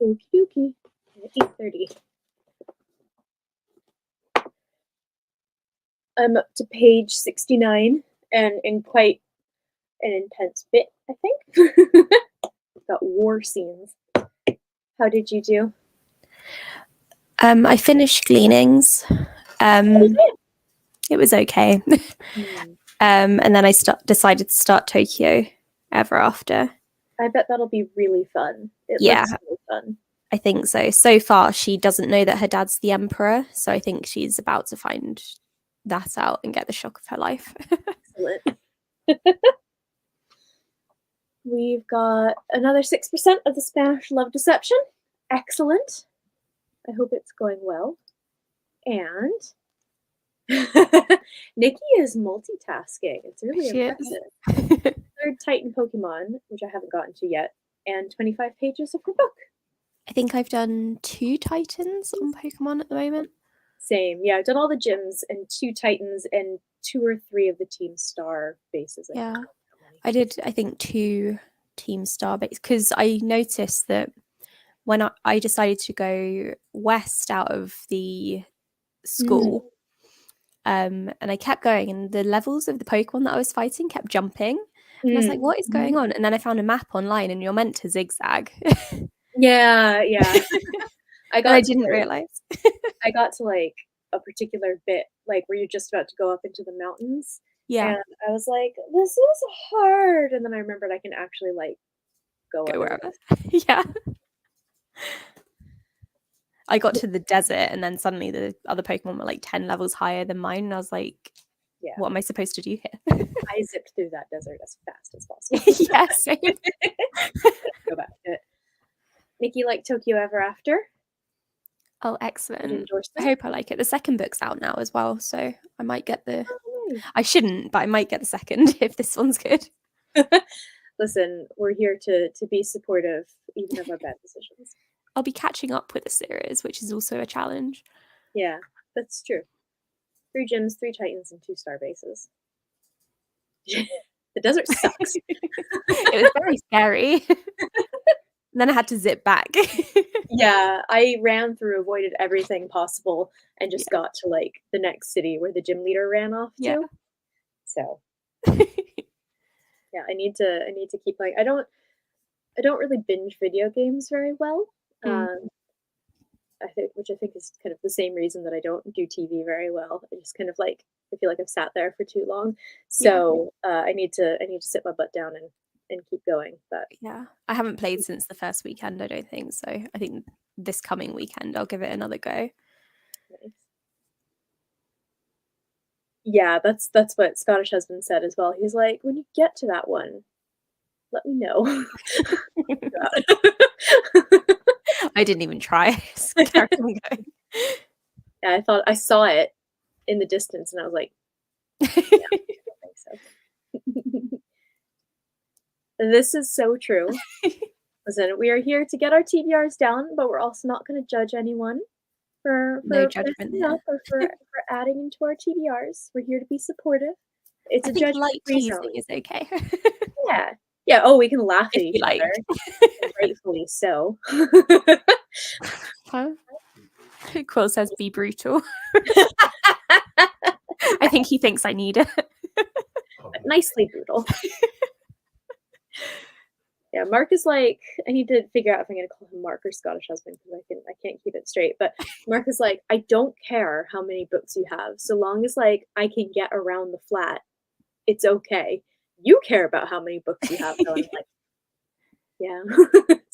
[SPEAKER 2] Okie dokie. 8:30. I'm up to page 69 and in quite an intense bit, I think. Got war scenes. How did you do?
[SPEAKER 1] I finished Gleanings. It was okay. And then I decided to start Tokyo Ever After.
[SPEAKER 2] I bet that'll be really fun. It
[SPEAKER 1] Yeah.
[SPEAKER 2] looks really fun.
[SPEAKER 1] I think so. So far, she doesn't know that her dad's the emperor, so I think she's about to find that out and get the shock of her life.
[SPEAKER 2] Excellent. We've got another 6% of the Spanish love deception. Excellent. I hope it's going well. And Nikki is multitasking. It's really
[SPEAKER 1] She
[SPEAKER 2] impressive. Third Titan Pokemon, which I haven't gotten to yet, and 25 pages of her book.
[SPEAKER 1] I think I've done 2 Titans on Pokemon at the moment.
[SPEAKER 2] Same. Yeah, I've done all the gyms and 2 Titans and 2 or 3 of the Team Star bases.
[SPEAKER 1] Yeah. I did, I think, 2 Team Star bases because I noticed that when I decided to go west out of the school, and I kept going, and the levels of the Pokemon that I was fighting kept jumping. And I was like, what is going on? And then I found a map online, and you're meant to zigzag.
[SPEAKER 2] Yeah.
[SPEAKER 1] I didn't realize.
[SPEAKER 2] I got to like a particular bit, like where you're just about to go up into the mountains.
[SPEAKER 1] Yeah.
[SPEAKER 2] And I was like, this is hard. And then I remembered I can actually like go
[SPEAKER 1] wherever. Yeah. I got to the desert, and then suddenly the other Pokemon were like 10 levels higher than mine. And I was like,
[SPEAKER 2] yeah,
[SPEAKER 1] what am I supposed to do here?
[SPEAKER 2] I zipped through that desert as fast as possible.
[SPEAKER 1] Yeah, same.
[SPEAKER 2] Go back to it. Nikki, like Tokyo Ever After?
[SPEAKER 1] Oh, excellent. I hope I like it. The second book's out now as well, so I might get the... I shouldn't, but I might get the second if this one's good.
[SPEAKER 2] Listen, we're here to be supportive, even of our bad decisions.
[SPEAKER 1] I'll be catching up with the series, which is also a challenge.
[SPEAKER 2] Yeah, that's true. 3 gyms, 3 Titans, and 2 star bases. The desert sucks.
[SPEAKER 1] It was very scary. And then I had to zip back.
[SPEAKER 2] Yeah, I ran through, avoided everything possible, and just got to like the next city where the gym leader ran off to. So yeah, I need to keep playing. I don't really binge video games very well. Which I think is kind of the same reason that I don't do TV very well. I just kind of like I feel like I've sat there for too long. So I need to sit my butt down and keep going. But
[SPEAKER 1] yeah, I haven't played since the first weekend, I don't think. So I think this coming weekend I'll give it another go.
[SPEAKER 2] Nice. Yeah, that's what Scottish husband said as well. He's like, when you get to that one, let me know.
[SPEAKER 1] I didn't even try.
[SPEAKER 2] Yeah, I saw it in the distance and I was like, yeah, I don't think so. This is so true. Listen, we are here to get our TBRs down, but we're also not going to judge anyone for
[SPEAKER 1] no judgment here.
[SPEAKER 2] or for adding into our TBRs. We're here to be supportive. It's
[SPEAKER 1] I think light teasing is okay.
[SPEAKER 2] Yeah. Oh, we can laugh at each
[SPEAKER 1] other.
[SPEAKER 2] Rightfully so.
[SPEAKER 1] Huh? Quill says be brutal. I think he thinks I need it.
[SPEAKER 2] Nicely brutal. Yeah, Mark is like, I need to figure out if I'm going to call him Mark or Scottish husband because I can't keep it straight. But Mark is like, I don't care how many books you have, so long as like I can get around the flat, it's okay. You care about how many books you have, though. I'm like, yeah.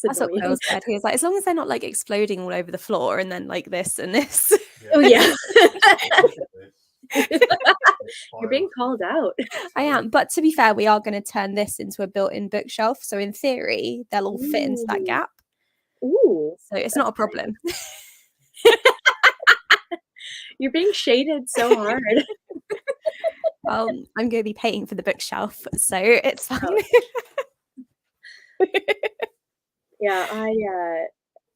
[SPEAKER 1] That's what Quill's said. He was like, as long as they're not like exploding all over the floor and then like this and this.
[SPEAKER 2] Oh yeah. You're being called out.
[SPEAKER 1] I am. But to be fair, we are going to turn this into a built-in bookshelf. So in theory, they'll all fit into that gap.
[SPEAKER 2] Ooh.
[SPEAKER 1] So it's not a problem.
[SPEAKER 2] You're being shaded so hard.
[SPEAKER 1] Well, I'm going to be paying for the bookshelf, so it's fine.
[SPEAKER 2] Yeah,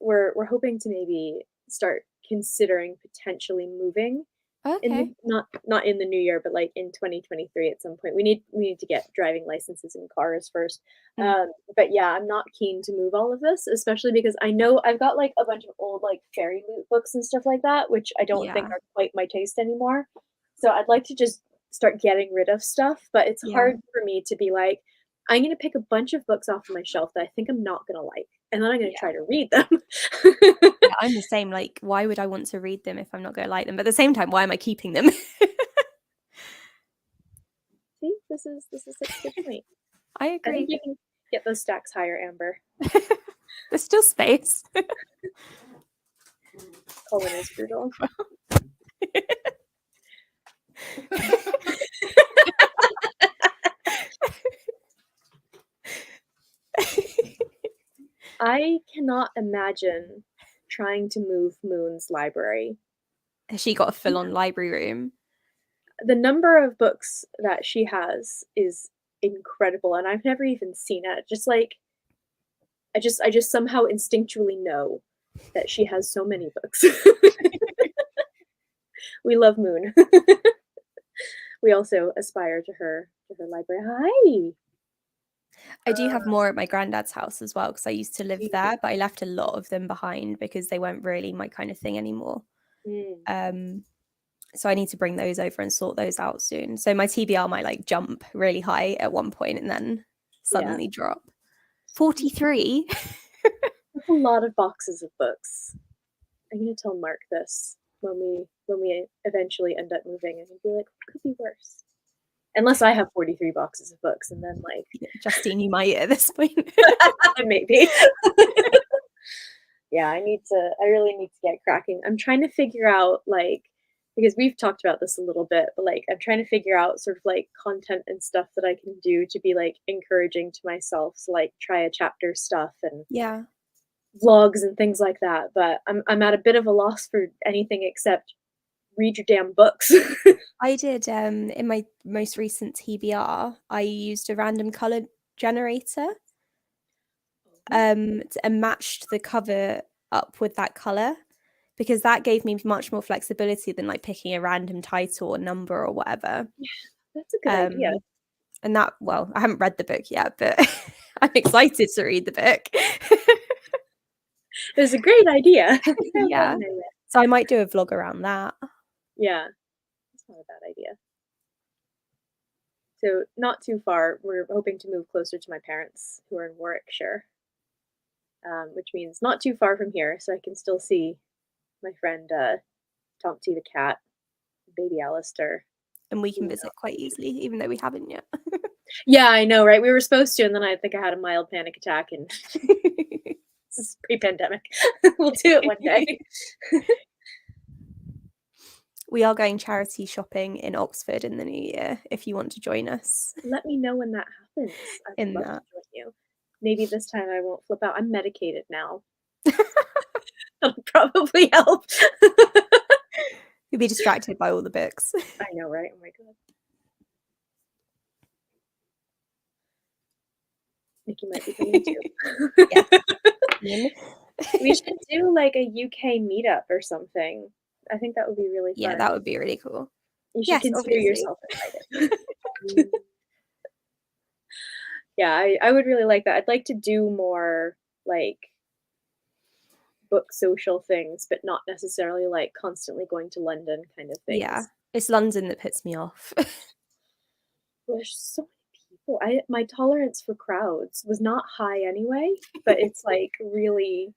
[SPEAKER 2] we're hoping to maybe start considering potentially moving
[SPEAKER 1] Okay.
[SPEAKER 2] Not in the new year, but like in 2023 at some point. We need to get driving licenses in cars first.
[SPEAKER 1] Mm.
[SPEAKER 2] But yeah, I'm not keen to move all of this, especially because I know I've got like a bunch of old like fairy loot books and stuff like that, which I don't think
[SPEAKER 1] Yeah.
[SPEAKER 2] are quite my taste anymore. So I'd like to just start getting rid of stuff, but it's
[SPEAKER 1] Yeah.
[SPEAKER 2] hard for me to be like, I'm gonna pick a bunch of books off of my shelf that I think I'm not gonna like, and then I'm gonna try to read them.
[SPEAKER 1] Yeah, I'm the same. Like, why would I want to read them if I'm not going to like them? But at the same time, why am I keeping them?
[SPEAKER 2] See, this is such a good point.
[SPEAKER 1] I
[SPEAKER 2] I think
[SPEAKER 1] agree.
[SPEAKER 2] you can get those stacks higher, Amber.
[SPEAKER 1] There's still space.
[SPEAKER 2] Colin is brutal. I cannot imagine trying to move Moon's library.
[SPEAKER 1] She got a full-on library room.
[SPEAKER 2] The number of books that she has is incredible, and I've never even seen it. Just like I just somehow instinctually know that she has so many books. We love Moon. We also aspire to her library. Hi.
[SPEAKER 1] I do have more at my granddad's house as well because I used to live
[SPEAKER 2] Mm.
[SPEAKER 1] there, but I left a lot of them behind because they weren't really my kind of thing anymore. So I need to bring those over and sort those out soon. So my TBR might like jump really high at one point and then suddenly drop. 43.
[SPEAKER 2] That's a lot of boxes of books. I'm gonna tell Mark this when we eventually end up moving, and he'll be like, "What could be worse?" Unless I have 43 boxes of books, and then like
[SPEAKER 1] Justine, you might at this point.
[SPEAKER 2] maybe. Yeah, I really need to get cracking. I'm trying to figure out like because we've talked about this a little bit, but like I'm trying to figure out sort of like content and stuff that I can do to be like encouraging to myself. So like try a chapter stuff and
[SPEAKER 1] Yeah.
[SPEAKER 2] vlogs and things like that. But I'm at a bit of a loss for anything except read your damn books.
[SPEAKER 1] I did in my most recent TBR, I used a random color generator and matched the cover up with that color because that gave me much more flexibility than like picking a random title or number or whatever.
[SPEAKER 2] That's a good idea.
[SPEAKER 1] And that, well, I haven't read the book yet, but I'm excited to read the book.
[SPEAKER 2] It was a great idea.
[SPEAKER 1] Yeah. So I might do a vlog around that.
[SPEAKER 2] Yeah. That's not a bad idea. So not too far. We're hoping to move closer to my parents who are in Warwickshire. Which means not too far from here, so I can still see my friend Tomty the cat, baby Alistair.
[SPEAKER 1] And we can visit quite easily, even though we haven't yet.
[SPEAKER 2] Yeah, I know, right? We were supposed to, and then I think I had a mild panic attack, and this is pre-pandemic. We'll do it one day.
[SPEAKER 1] We are going charity shopping in Oxford in the new year if you want to join us.
[SPEAKER 2] Let me know when that happens. I'd love to join you. Maybe this time I won't flip out. I'm medicated now. That'll probably help.
[SPEAKER 1] You'll be distracted by all the books.
[SPEAKER 2] I know, right? Oh my god. Nikki might be coming too. We should do like a UK meetup or something. I think that would be really fun.
[SPEAKER 1] Yeah, that would be really cool.
[SPEAKER 2] You should consider yourself invited. Yeah, I would really like that. I'd like to do more like book social things, but not necessarily like constantly going to London kind of things.
[SPEAKER 1] Yeah, it's London that puts me off.
[SPEAKER 2] There's so many people. My tolerance for crowds was not high anyway, but it's like really,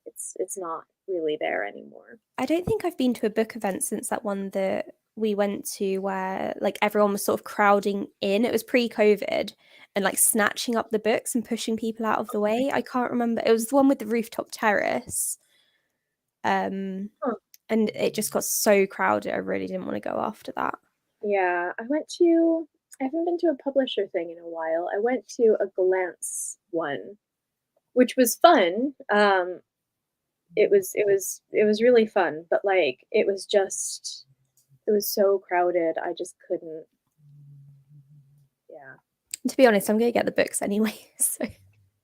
[SPEAKER 2] it's not really there anymore.
[SPEAKER 1] I don't think I've been to a book event since that one that we went to where like everyone was sort of crowding in. It was pre-COVID and like snatching up the books and pushing people out of the way. I can't remember. It was the one with the rooftop terrace. And it just got so crowded. I really didn't want to go after that.
[SPEAKER 2] Yeah, I haven't been to a publisher thing in a while. I went to a Glance one, which was fun. It was really fun, but like it was so crowded. I just couldn't. Yeah.
[SPEAKER 1] To be honest, I'm going to get the books anyway, so it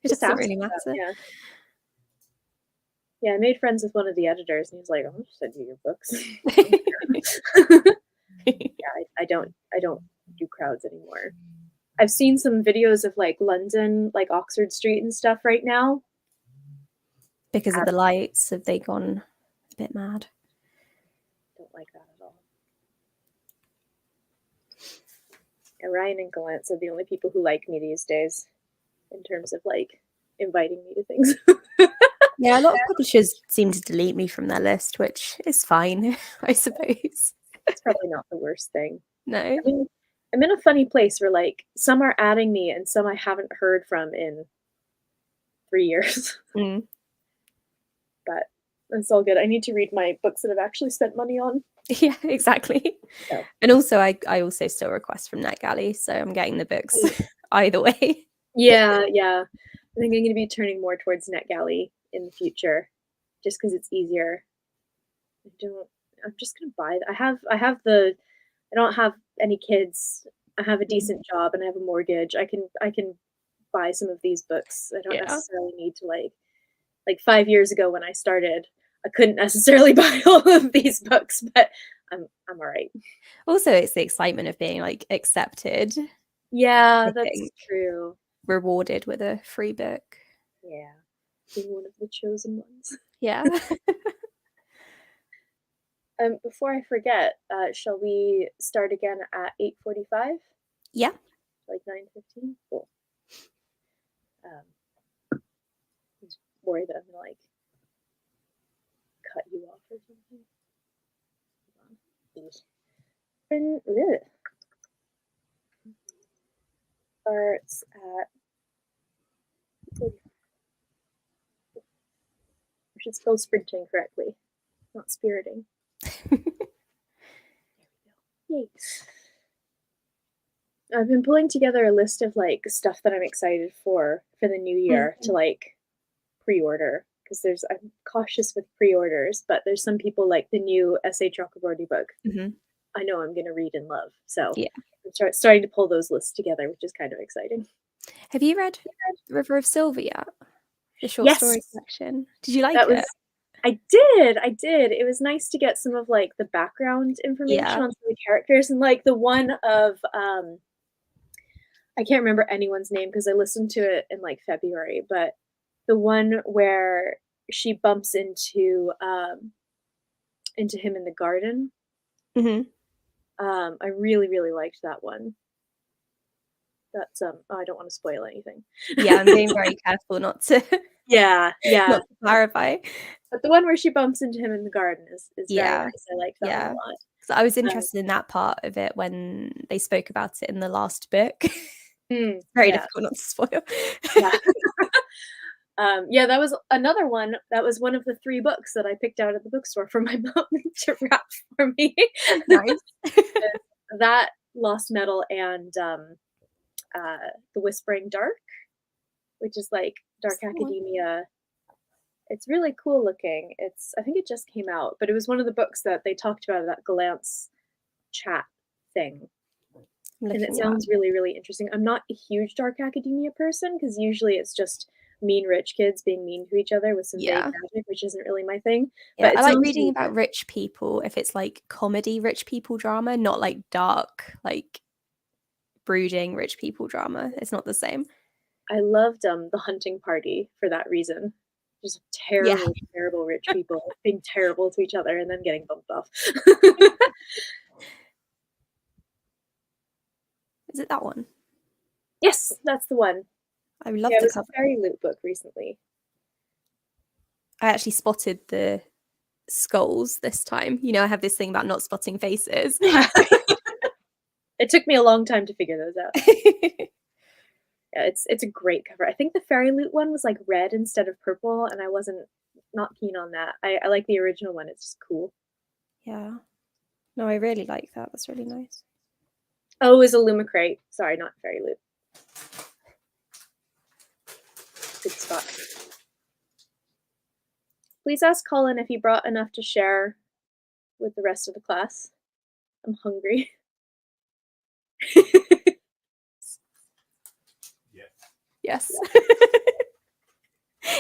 [SPEAKER 1] doesn't really matter.
[SPEAKER 2] Yeah. Yeah, I made friends with one of the editors, and he was like, "I'll just send you your books." Yeah, I don't do crowds anymore. I've seen some videos of like London, like Oxford Street and stuff right now.
[SPEAKER 1] Because of the lights, have they gone a bit mad?
[SPEAKER 2] Don't like that at all. Yeah, Ryan and Gallant are the only people who like me these days in terms of like inviting me to things.
[SPEAKER 1] Yeah, a lot of publishers seem to delete me from their list, which is fine, I suppose.
[SPEAKER 2] It's probably not the worst thing.
[SPEAKER 1] No.
[SPEAKER 2] I mean, I'm in a funny place where like some are adding me and some I haven't heard from in 3 years.
[SPEAKER 1] Mm.
[SPEAKER 2] But it's all good. I need to read my books that I've actually spent money on.
[SPEAKER 1] Yeah, exactly.
[SPEAKER 2] So.
[SPEAKER 1] And also, I also still request from NetGalley, so I'm getting the books either way.
[SPEAKER 2] Yeah. I think I'm going to be turning more towards NetGalley in the future, just because it's easier. I'm just going to buy. I don't have any kids. I have a decent job and I have a mortgage. I can buy some of these books. I don't necessarily need to like 5 years ago when I started, I couldn't necessarily buy all of these books, but I'm all right.
[SPEAKER 1] Also, it's the excitement of being like accepted.
[SPEAKER 2] Yeah, that's true.
[SPEAKER 1] Rewarded with a free book.
[SPEAKER 2] Yeah, being one of the chosen ones.
[SPEAKER 1] Yeah.
[SPEAKER 2] Before I forget, shall we start again at 8:45?
[SPEAKER 1] Yeah.
[SPEAKER 2] Like 9:15? Cool. I was worried that I'm gonna like cut you off or something. Starts at. I should spell sprinting correctly, not spiriting. Yay. I've been pulling together a list of like stuff that I'm excited for the new year to like pre-order, because I'm cautious with pre-orders, but there's some people like the new S.A. Chakraborty book. I know I'm going to read and love, so
[SPEAKER 1] yeah,
[SPEAKER 2] I'm starting to pull those lists together, which is kind of exciting.
[SPEAKER 1] Have you read River of Silver yet? The short story collection. Did you like it?
[SPEAKER 2] I did. It was nice to get some of like the background information on some of the characters, and like the one of I can't remember anyone's name because I listened to it in like February, but the one where she bumps into him in the garden. I really liked that one. That's I don't want to spoil anything.
[SPEAKER 1] Yeah, I'm being very careful not to
[SPEAKER 2] not
[SPEAKER 1] to clarify.
[SPEAKER 2] But the one where she bumps into him in the garden is very nice. I like that one a lot.
[SPEAKER 1] So I was interested in that part of it when they spoke about it in the last book. Very difficult not to spoil.
[SPEAKER 2] That was another one. That was one of the 3 books that I picked out at the bookstore for my mom to wrap for me.
[SPEAKER 1] Nice.
[SPEAKER 2] That, Lost Metal, and The Whispering Dark, which is like dark academia. It's really cool looking. I think it just came out, but it was one of the books that they talked about at that Glance chat thing. And it sounds really interesting. I'm not a huge dark academia person because usually it's just mean rich kids being mean to each other with some vague magic, which isn't really my thing.
[SPEAKER 1] Yeah, I like reading about rich people if it's like comedy rich people drama, not like dark, like brooding rich people drama. It's not the same.
[SPEAKER 2] I loved The Hunting Party for that reason. Just terrible rich people being terrible to each other and then getting bumped off.
[SPEAKER 1] Is it that one?
[SPEAKER 2] Yes, that's the one.
[SPEAKER 1] I love
[SPEAKER 2] the
[SPEAKER 1] cover.
[SPEAKER 2] A Fairy Loot book recently.
[SPEAKER 1] I actually spotted the skulls this time. You know, I have this thing about not spotting faces.
[SPEAKER 2] It took me a long time to figure those out. Yeah, it's a great cover. I think the Fairy Loot one was like red instead of purple, and I wasn't not keen on that. I like the original one. It's just cool.
[SPEAKER 1] Yeah. No, I really like that. That's really nice.
[SPEAKER 2] Oh, it was a Lumicrate. Sorry, not Fairy Loot. Good spot. Please ask Colin if he brought enough to share with the rest of the class. I'm hungry.
[SPEAKER 1] Yes.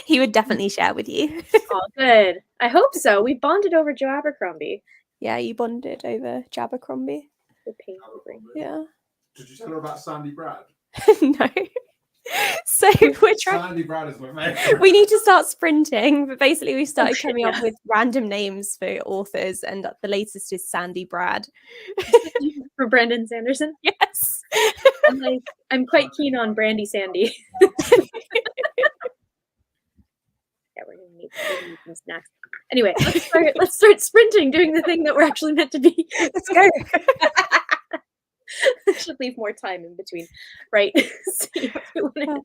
[SPEAKER 1] He would definitely share with you.
[SPEAKER 2] Oh, good. I hope so. We bonded over Joe Abercrombie.
[SPEAKER 1] Yeah, you bonded over Jabbercrombie.
[SPEAKER 2] The pain thing.
[SPEAKER 1] Yeah.
[SPEAKER 3] Did you tell her about Sandy Brad?
[SPEAKER 1] No. So we're trying.
[SPEAKER 3] Sandy Brad is my favorite.
[SPEAKER 1] We need to start sprinting, but basically we started
[SPEAKER 2] Okay,
[SPEAKER 1] coming
[SPEAKER 2] yeah.
[SPEAKER 1] up with random names for authors, and the latest is Sandy Brad.
[SPEAKER 2] For Brandon Sanderson.
[SPEAKER 1] Yes.
[SPEAKER 2] I'm quite keen on Brandy Sandy. Yeah, we're gonna need some snacks. Anyway, let's start sprinting, doing the thing that we're actually meant to be.
[SPEAKER 1] Let's go.
[SPEAKER 2] Should leave more time in between. Right. See you at 9:15.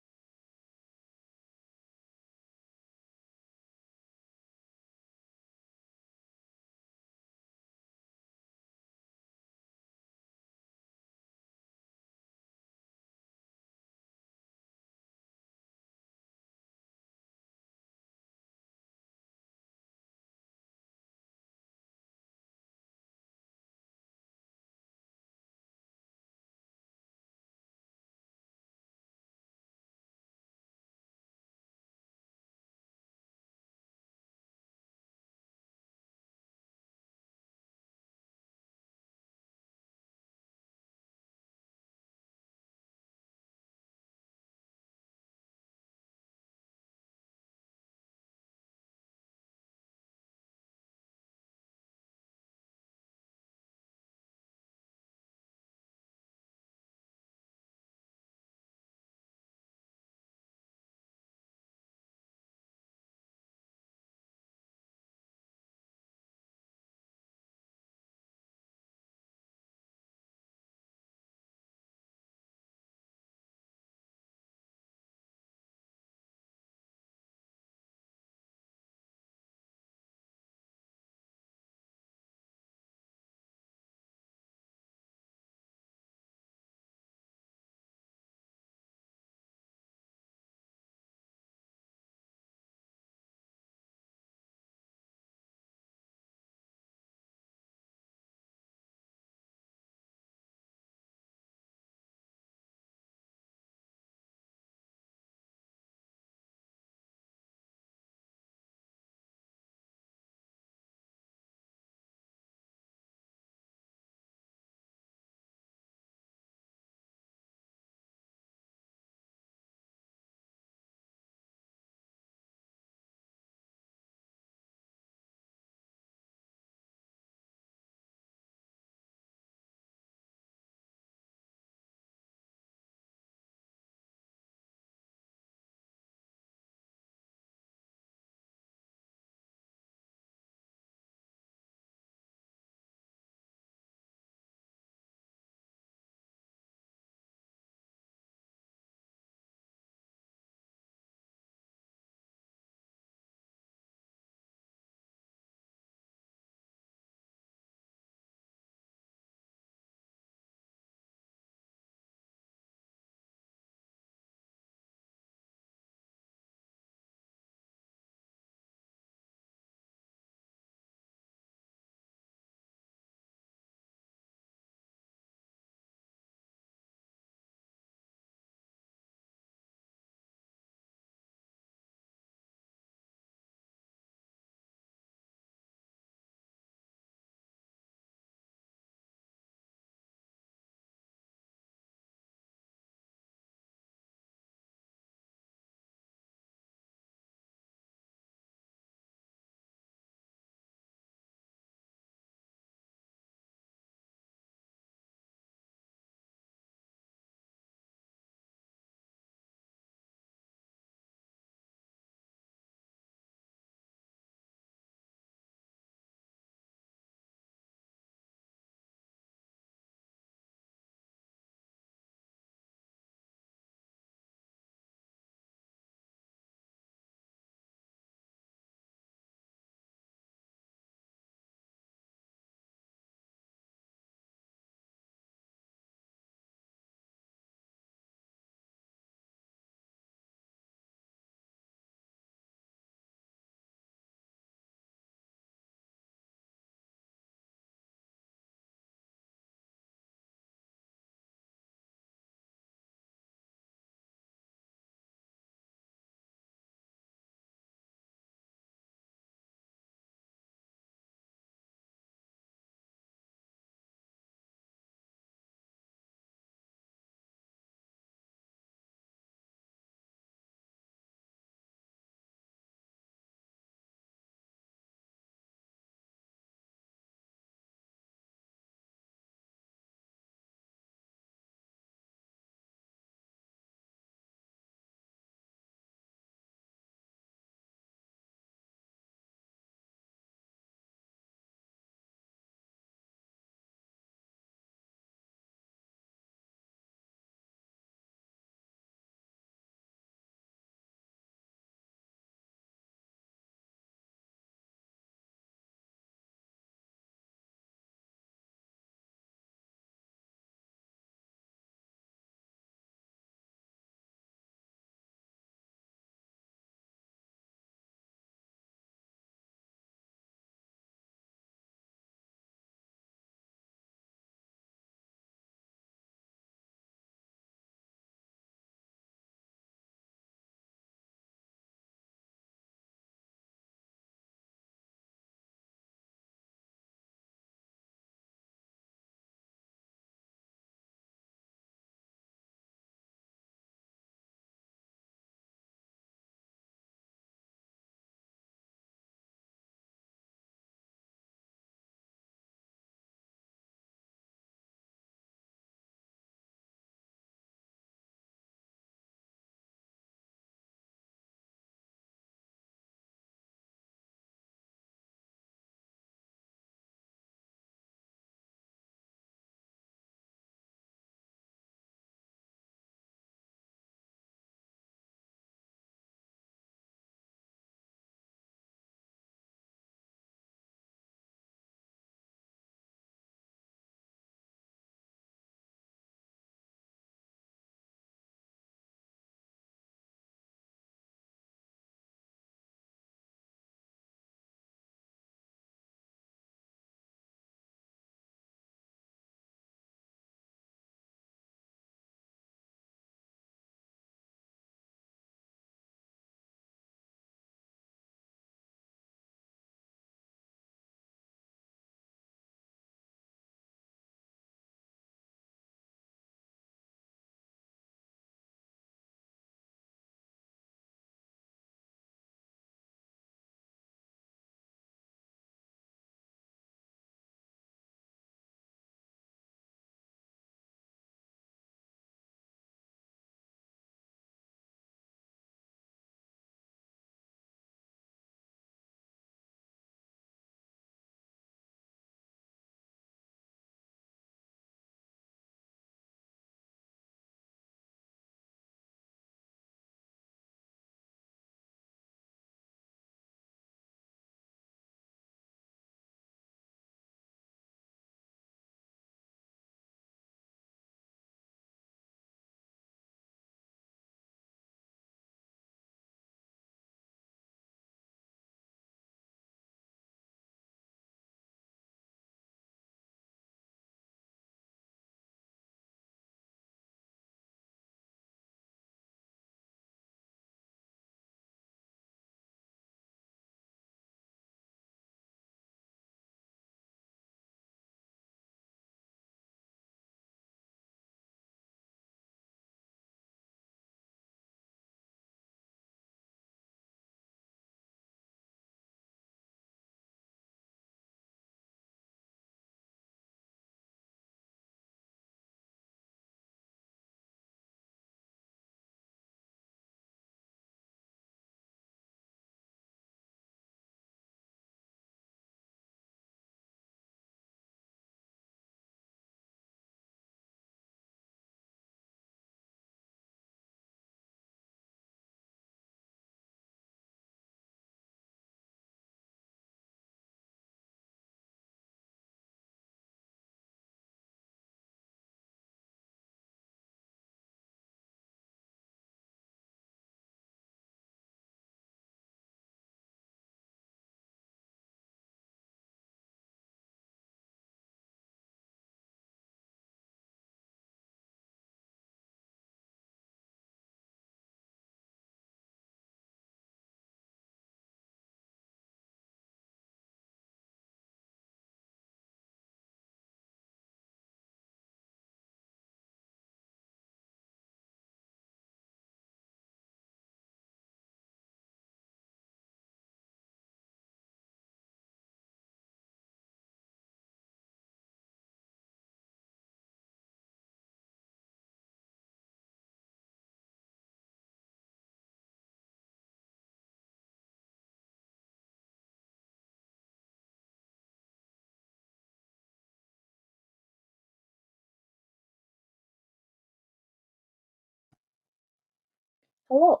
[SPEAKER 2] Hello.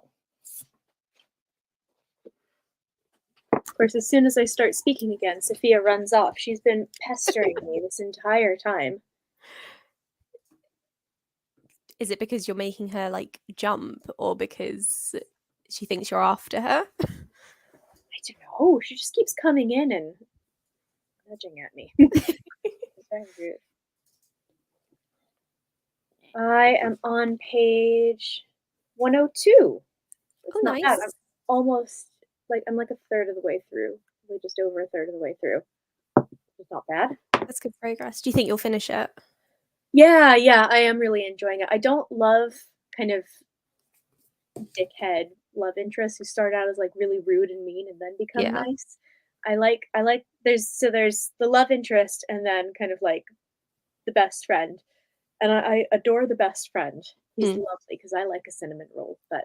[SPEAKER 2] Of course, as soon as I start speaking again, Sophia runs off. She's been pestering me this entire time.
[SPEAKER 1] Is it because you're making her like jump, or because she thinks you're after her?
[SPEAKER 2] I don't know. She just keeps coming in and nudging at me. It's very rude. I am on page 102. It's
[SPEAKER 1] Oh,
[SPEAKER 2] not bad.
[SPEAKER 1] nice.
[SPEAKER 2] I'm almost I'm like a third of the way through. Like just over a third of the way through. It's not bad.
[SPEAKER 1] That's good progress. Do you think you'll finish it?
[SPEAKER 2] Yeah, I am really enjoying it. I don't love kind of dickhead love interests who start out as like really rude and mean and then become
[SPEAKER 1] Yeah.
[SPEAKER 2] nice. I like there's the love interest and then kind of like the best friend. And I adore the best friend. He's lovely because I like a cinnamon roll, but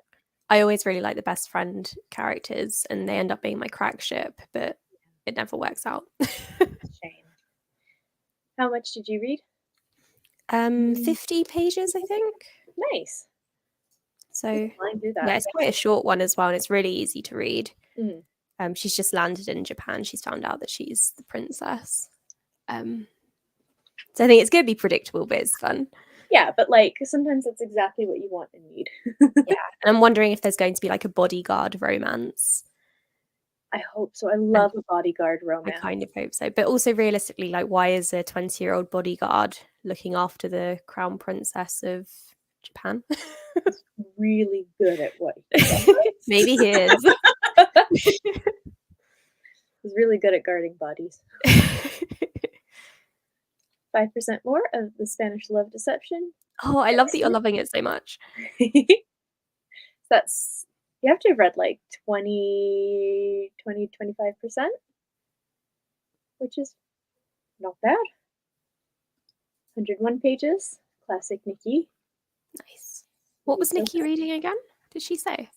[SPEAKER 1] I always really like the best friend characters, and they end up being my crack ship, but it never works out.
[SPEAKER 2] shame. How much did you read?
[SPEAKER 1] 50 pages, I think.
[SPEAKER 2] Nice.
[SPEAKER 1] So
[SPEAKER 2] Flying through that.
[SPEAKER 1] yeah, it's quite a short one as well, and it's really easy to read.
[SPEAKER 2] Mhm.
[SPEAKER 1] She's just landed in Japan. She's found out that she's the princess. So I think it's going to be predictable, but it's fun.
[SPEAKER 2] Yeah, but like sometimes that's exactly what you want and need.
[SPEAKER 1] Yeah, and I'm wondering if there's going to be like a bodyguard romance.
[SPEAKER 2] I hope so. I love a bodyguard
[SPEAKER 1] I
[SPEAKER 2] romance.
[SPEAKER 1] kind of hope so. But also realistically, like, why is a 20-year-old bodyguard looking after the crown princess of Japan?
[SPEAKER 2] He's really good at what he does.
[SPEAKER 1] Maybe he is.
[SPEAKER 2] He's really good at guarding bodies. 5% more of the Spanish love deception.
[SPEAKER 1] Oh, I love that you're loving it so much.
[SPEAKER 2] That's you have to have read like 25%, which is not bad. 101 pages. Classic Nikki.
[SPEAKER 1] Nice. What was Nikki reading again? Did she say?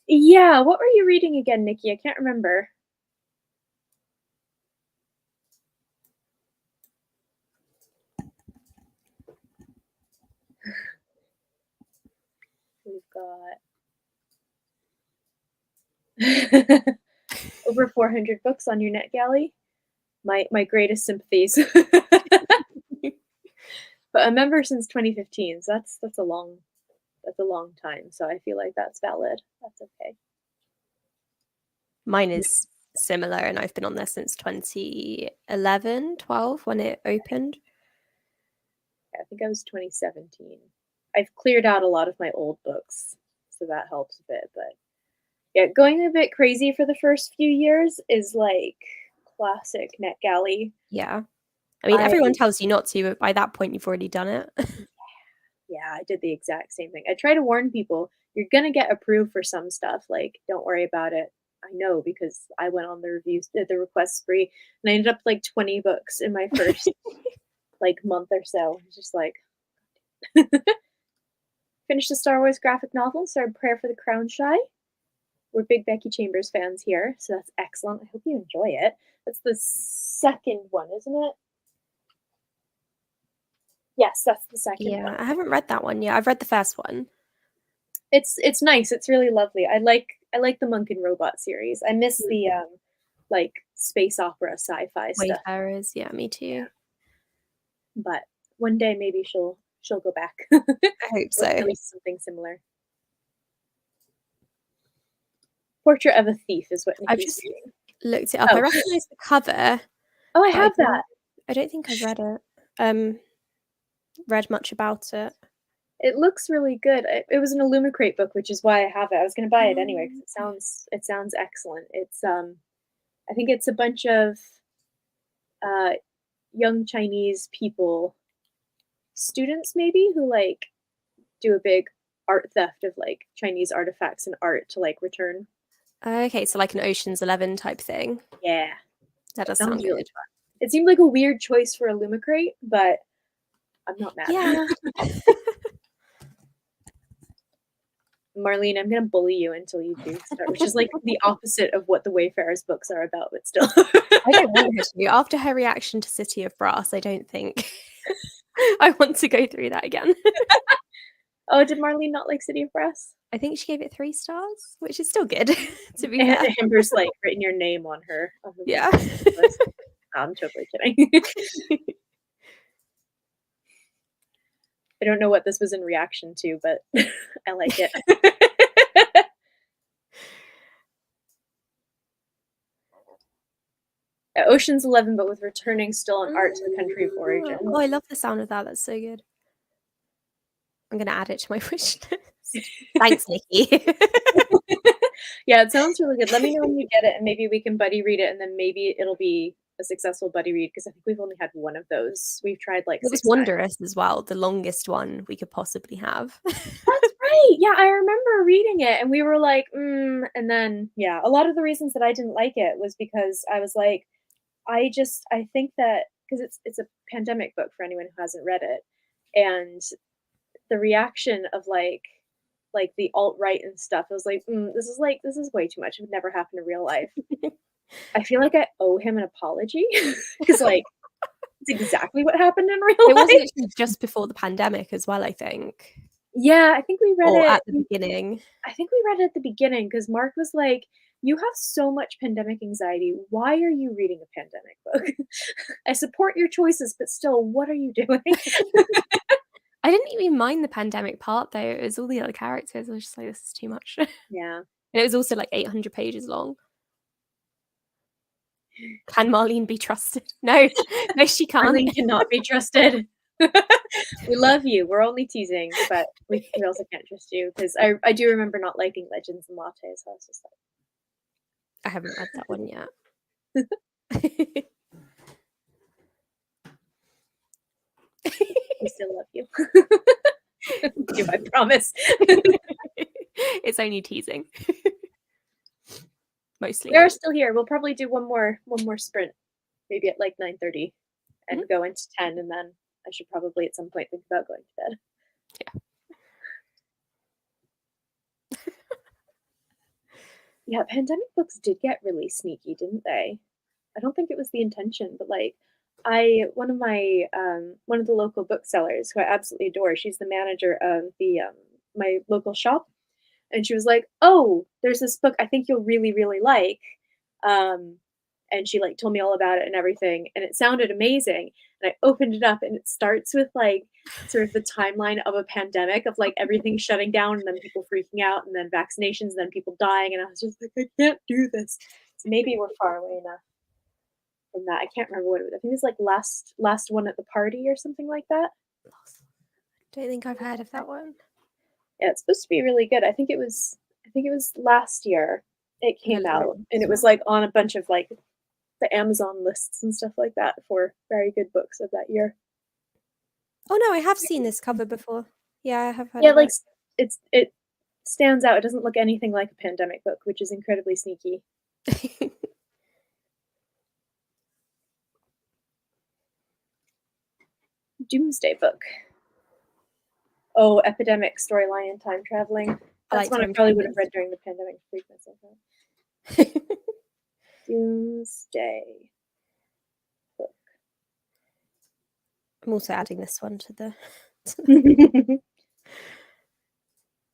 [SPEAKER 2] Yeah, what were you reading again, Nikki? I can't remember. We've got over 400 books on your NetGalley. My greatest sympathies. But a member since 2015, so that's a long time. So I feel like that's valid. That's okay.
[SPEAKER 1] Mine is similar, and I've been on there since 2011, 12 when it opened.
[SPEAKER 2] I think I was 2017. I've cleared out a lot of my old books, so that helps a bit. But yeah, going a bit crazy for the first few years is like classic NetGalley.
[SPEAKER 1] Yeah. I mean, everyone tells you not to, but by that point, you've already done it.
[SPEAKER 2] Yeah, I did the exact same thing. I try to warn people, you're going to get approved for some stuff. Like, don't worry about it. I know because I went on the reviews, the request spree, and I ended up like 20 books in my first like month or so. It's just like, finished the Star Wars graphic novel, started Prayer for the Crown Shy. We're big Becky Chambers fans here, so that's excellent. I hope you enjoy it. That's the second one, isn't it? Yes, that's the second one.
[SPEAKER 1] Yeah, I haven't read that one yet. I've read the first one.
[SPEAKER 2] It's nice. It's really lovely. I like the Monk and Robot series. I miss the like space opera sci-fi stuff.
[SPEAKER 1] Wayfarers, yeah, me too.
[SPEAKER 2] Yeah. But one day maybe she'll go back.
[SPEAKER 1] I hope so.
[SPEAKER 2] At least something similar. Portrait of a Thief is what
[SPEAKER 1] I've
[SPEAKER 2] Nikki's
[SPEAKER 1] just
[SPEAKER 2] reading.
[SPEAKER 1] looked it up. I recognize the cover.
[SPEAKER 2] Oh, I have that.
[SPEAKER 1] I don't think I've read it. Read much about it.
[SPEAKER 2] It looks really good. It was an Illumicrate book, which is why I have it. I was going to buy it anyway because it sounds excellent. It's I think it's a bunch of young Chinese people, students maybe, who like do a big art theft of like Chinese artifacts and art to like return.
[SPEAKER 1] Okay, so like an Ocean's 11 type thing.
[SPEAKER 2] Yeah,
[SPEAKER 1] that does sound
[SPEAKER 2] really
[SPEAKER 1] good.
[SPEAKER 2] fun. It seemed like a weird choice for Illumicrate, but I'm not mad.
[SPEAKER 1] Yeah.
[SPEAKER 2] Marlene, I'm gonna bully you until you do start, which is like the opposite of what the Wayfarers books are about, but still.
[SPEAKER 1] I don't want her to. After her reaction to City of Brass, I don't think I want to go through that again.
[SPEAKER 2] Oh, did Marlene not like City of Brass?
[SPEAKER 1] I think she gave it 3 stars, which is still good, to be
[SPEAKER 2] And
[SPEAKER 1] fair.
[SPEAKER 2] Amber's like written your name on her.
[SPEAKER 1] Yeah.
[SPEAKER 2] I'm totally kidding. I don't know what this was in reaction to, but I like it. Ocean's 11, but with returning still on art to the country of origin.
[SPEAKER 1] Oh, I love the sound of that. That's so good. I'm gonna add it to my wish list. Thanks, Nikki.
[SPEAKER 2] Yeah, it sounds really good. Let me know when you get it, and maybe we can buddy read it, and then maybe it'll be a successful buddy read because I think we've only had one of those. We've tried like
[SPEAKER 1] It was
[SPEAKER 2] 6 times.
[SPEAKER 1] Wondrous as well, the longest one we could possibly have.
[SPEAKER 2] That's right. Yeah, I remember reading it, and we were like, and then yeah, a lot of the reasons that I didn't like it was because I was like, I think that because it's a pandemic book for anyone who hasn't read it, and the reaction of like the alt-right and stuff, I was like, this is way too much. It would never happen in real life. I feel like I owe him an apology because like it's exactly what happened in real
[SPEAKER 1] It was
[SPEAKER 2] life.
[SPEAKER 1] literally just before the pandemic as well, I think.
[SPEAKER 2] Yeah, I think we read
[SPEAKER 1] Or
[SPEAKER 2] it
[SPEAKER 1] at the beginning.
[SPEAKER 2] I think we read it at the beginning because Mark was like, "You have so much pandemic anxiety. Why are you reading a pandemic book? I support your choices, but still, what are you doing?"
[SPEAKER 1] I didn't even mind the pandemic part though. It was all the other characters. I was just like, this is too much.
[SPEAKER 2] Yeah.
[SPEAKER 1] And it was also like 800 pages long. Can Marlene be trusted? No, no, she can't.
[SPEAKER 2] Marlene cannot be trusted. We love you. We're only teasing, but we also can't trust you because I do remember not liking Legends and Lattes. So I was just like,
[SPEAKER 1] I haven't read that one yet.
[SPEAKER 2] we still love you. You, I promise.
[SPEAKER 1] It's only teasing. Mostly.
[SPEAKER 2] We are still here. We'll probably do one more sprint, maybe at like 9:30, and go into 10, and then I should probably at some point think about going to bed.
[SPEAKER 1] Yeah.
[SPEAKER 2] Yeah, pandemic books did get really sneaky, didn't they? I don't think it was the intention, but like one of the local booksellers who I absolutely adore, she's the manager of the my local shop, and she was like, "Oh, there's this book I think you'll really, really like." And she like told me all about it and everything, and it sounded amazing. And I opened it up, and it starts with like sort of the timeline of a pandemic of like everything shutting down and then people freaking out and then vaccinations and then people dying, and I was just like, I can't do this. So maybe we're far away enough from that. I can't remember what it was. I think it was like last one at the party or something like that.
[SPEAKER 1] Don't think I've heard of that one.
[SPEAKER 2] Yeah, it's supposed to be really good. I think it was last year it came out, and it was like on a bunch of like the Amazon lists and stuff like that for very good books of that year.
[SPEAKER 1] Oh no, I have seen this cover before. Yeah, I have heard
[SPEAKER 2] Yeah,
[SPEAKER 1] of
[SPEAKER 2] like it stands out. It doesn't look anything like a pandemic book, which is incredibly sneaky.
[SPEAKER 1] it.
[SPEAKER 2] Doomsday book. Oh, epidemic storyline and time traveling. That's one I probably would have read during the pandemic. Freak myself out. Doomsday book.
[SPEAKER 1] I'm also adding this one to the.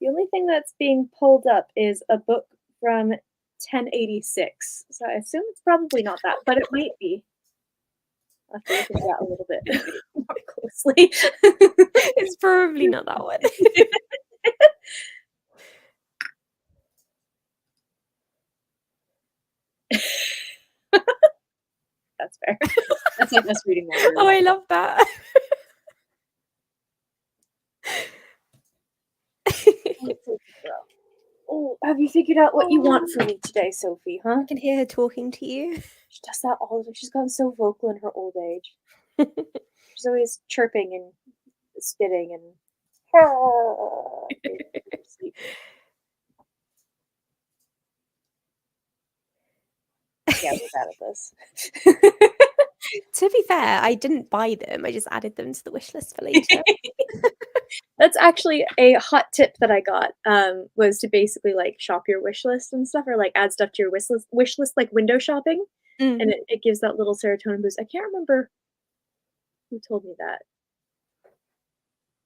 [SPEAKER 2] The only thing that's being pulled up is a book from 1086. So I assume it's probably not that, but it might be. I'll have to look at that a little bit more closely.
[SPEAKER 1] It's probably not that one.
[SPEAKER 2] That's fair. That's like us reading more.
[SPEAKER 1] Oh, I love that.
[SPEAKER 2] Oh, have you figured out what you want from me today, Sophie, huh?
[SPEAKER 1] I can hear her talking to you.
[SPEAKER 2] She does that all the time. She's gotten so vocal in her old age. She's always chirping and spitting and yeah, we're bad at this.
[SPEAKER 1] To be fair, I didn't buy them. I just added them to the wish list for later.
[SPEAKER 2] That's actually a hot tip that I got, was to basically like shop your wish list and stuff, or like add stuff to your wish list like window shopping. And it gives that little serotonin boost. I can't remember who told me that.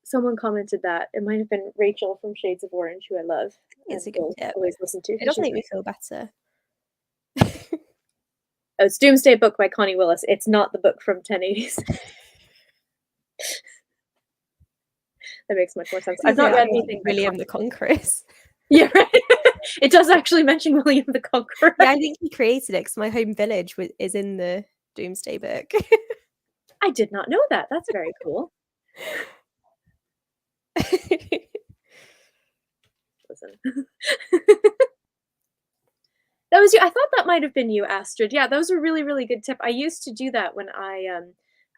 [SPEAKER 2] someone commented that. It might have been Rachel from Shades of Orange, who I love
[SPEAKER 1] It's
[SPEAKER 2] and
[SPEAKER 1] a good
[SPEAKER 2] will
[SPEAKER 1] tip.
[SPEAKER 2] always listen to.
[SPEAKER 1] It
[SPEAKER 2] 'Cause
[SPEAKER 1] does
[SPEAKER 2] she's
[SPEAKER 1] make me feel better.
[SPEAKER 2] Oh, it's Doomsday Book by Connie Willis. It's not the book from 1080s. That makes much more sense. I've not read anything by
[SPEAKER 1] William the Conqueror's.
[SPEAKER 2] Yeah, right. It does actually mention William the Conqueror.
[SPEAKER 1] Yeah, I think he created it because my home village is in the Doomsday Book.
[SPEAKER 2] I did not know that. That's very cool. Listen. That was you. I thought that might have been you, Astrid. Yeah, that was a really, really good tip. I used to do that when I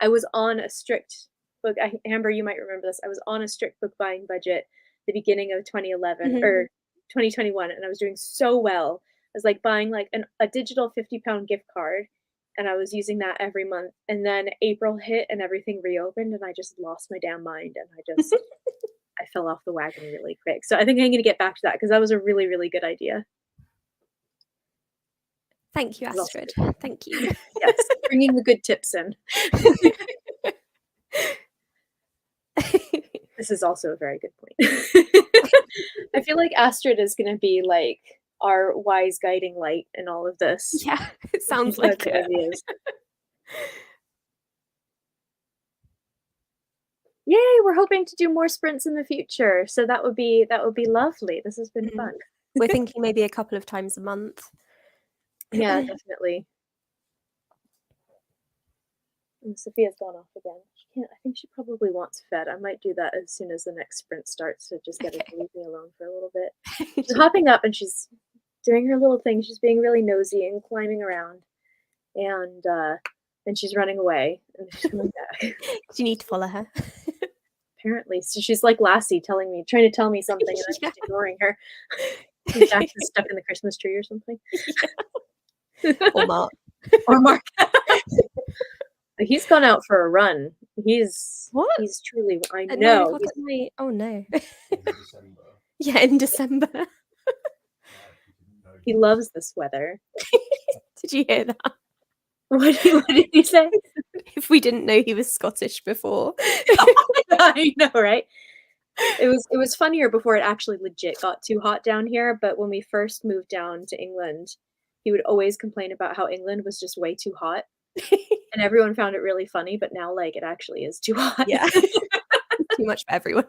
[SPEAKER 2] was on a strict book. Amber, you might remember this. I was on a strict book buying budget the beginning of 2011
[SPEAKER 1] Mhm.
[SPEAKER 2] or 2021, and I was doing so well. I was like buying like a digital 50-pound gift card, and I was using that every month. And then April hit and everything reopened, and I just lost my damn mind, and I fell off the wagon really quick. So I think I'm gonna get back to that because that was a really, really good idea.
[SPEAKER 1] Thank you,
[SPEAKER 2] It was also
[SPEAKER 1] Astrid.
[SPEAKER 2] good.
[SPEAKER 1] Thank you.
[SPEAKER 2] Yes, bringing the good tips in. This is also a very good point. I feel like Astrid is gonna be like our wise guiding light in all of this.
[SPEAKER 1] Yeah, it sounds
[SPEAKER 2] She's got
[SPEAKER 1] like
[SPEAKER 2] good
[SPEAKER 1] it.
[SPEAKER 2] ideas. Yay, we're hoping to do more sprints in the future. So that would be lovely. This has been
[SPEAKER 1] Mhm.
[SPEAKER 2] fun.
[SPEAKER 1] We're thinking maybe a couple of times a month.
[SPEAKER 2] Yeah, definitely. And Sophia's gone off again. She can't. I think she probably wants fed. I might do that as soon as the next sprint starts to just get her to leave me alone for a little bit. She's hopping up and she's doing her little thing. She's being really nosy and climbing around, and then she's running away and she's coming back.
[SPEAKER 1] Do you need to follow her?
[SPEAKER 2] Apparently, so she's like Lassie, trying to tell me something, and I'm
[SPEAKER 1] Yeah.
[SPEAKER 2] just ignoring her. And Jax is stuck in the Christmas tree or something.
[SPEAKER 1] Or Mark.
[SPEAKER 2] Or Mark. He's gone out for a run. He's truly. I
[SPEAKER 1] At 9
[SPEAKER 2] know.
[SPEAKER 1] o'clock at night? Oh no.
[SPEAKER 3] In December.
[SPEAKER 1] Yeah, in December.
[SPEAKER 2] He loves this weather.
[SPEAKER 1] Did you hear that?
[SPEAKER 2] What did he say?
[SPEAKER 1] If we didn't know he was Scottish before.
[SPEAKER 2] I know, right? It was funnier before it actually legit got too hot down here. But when we first moved down to England, he would always complain about how England was just way too hot, and everyone found it really funny. But now, like, it actually is too hot.
[SPEAKER 1] Yeah. Too much for everyone.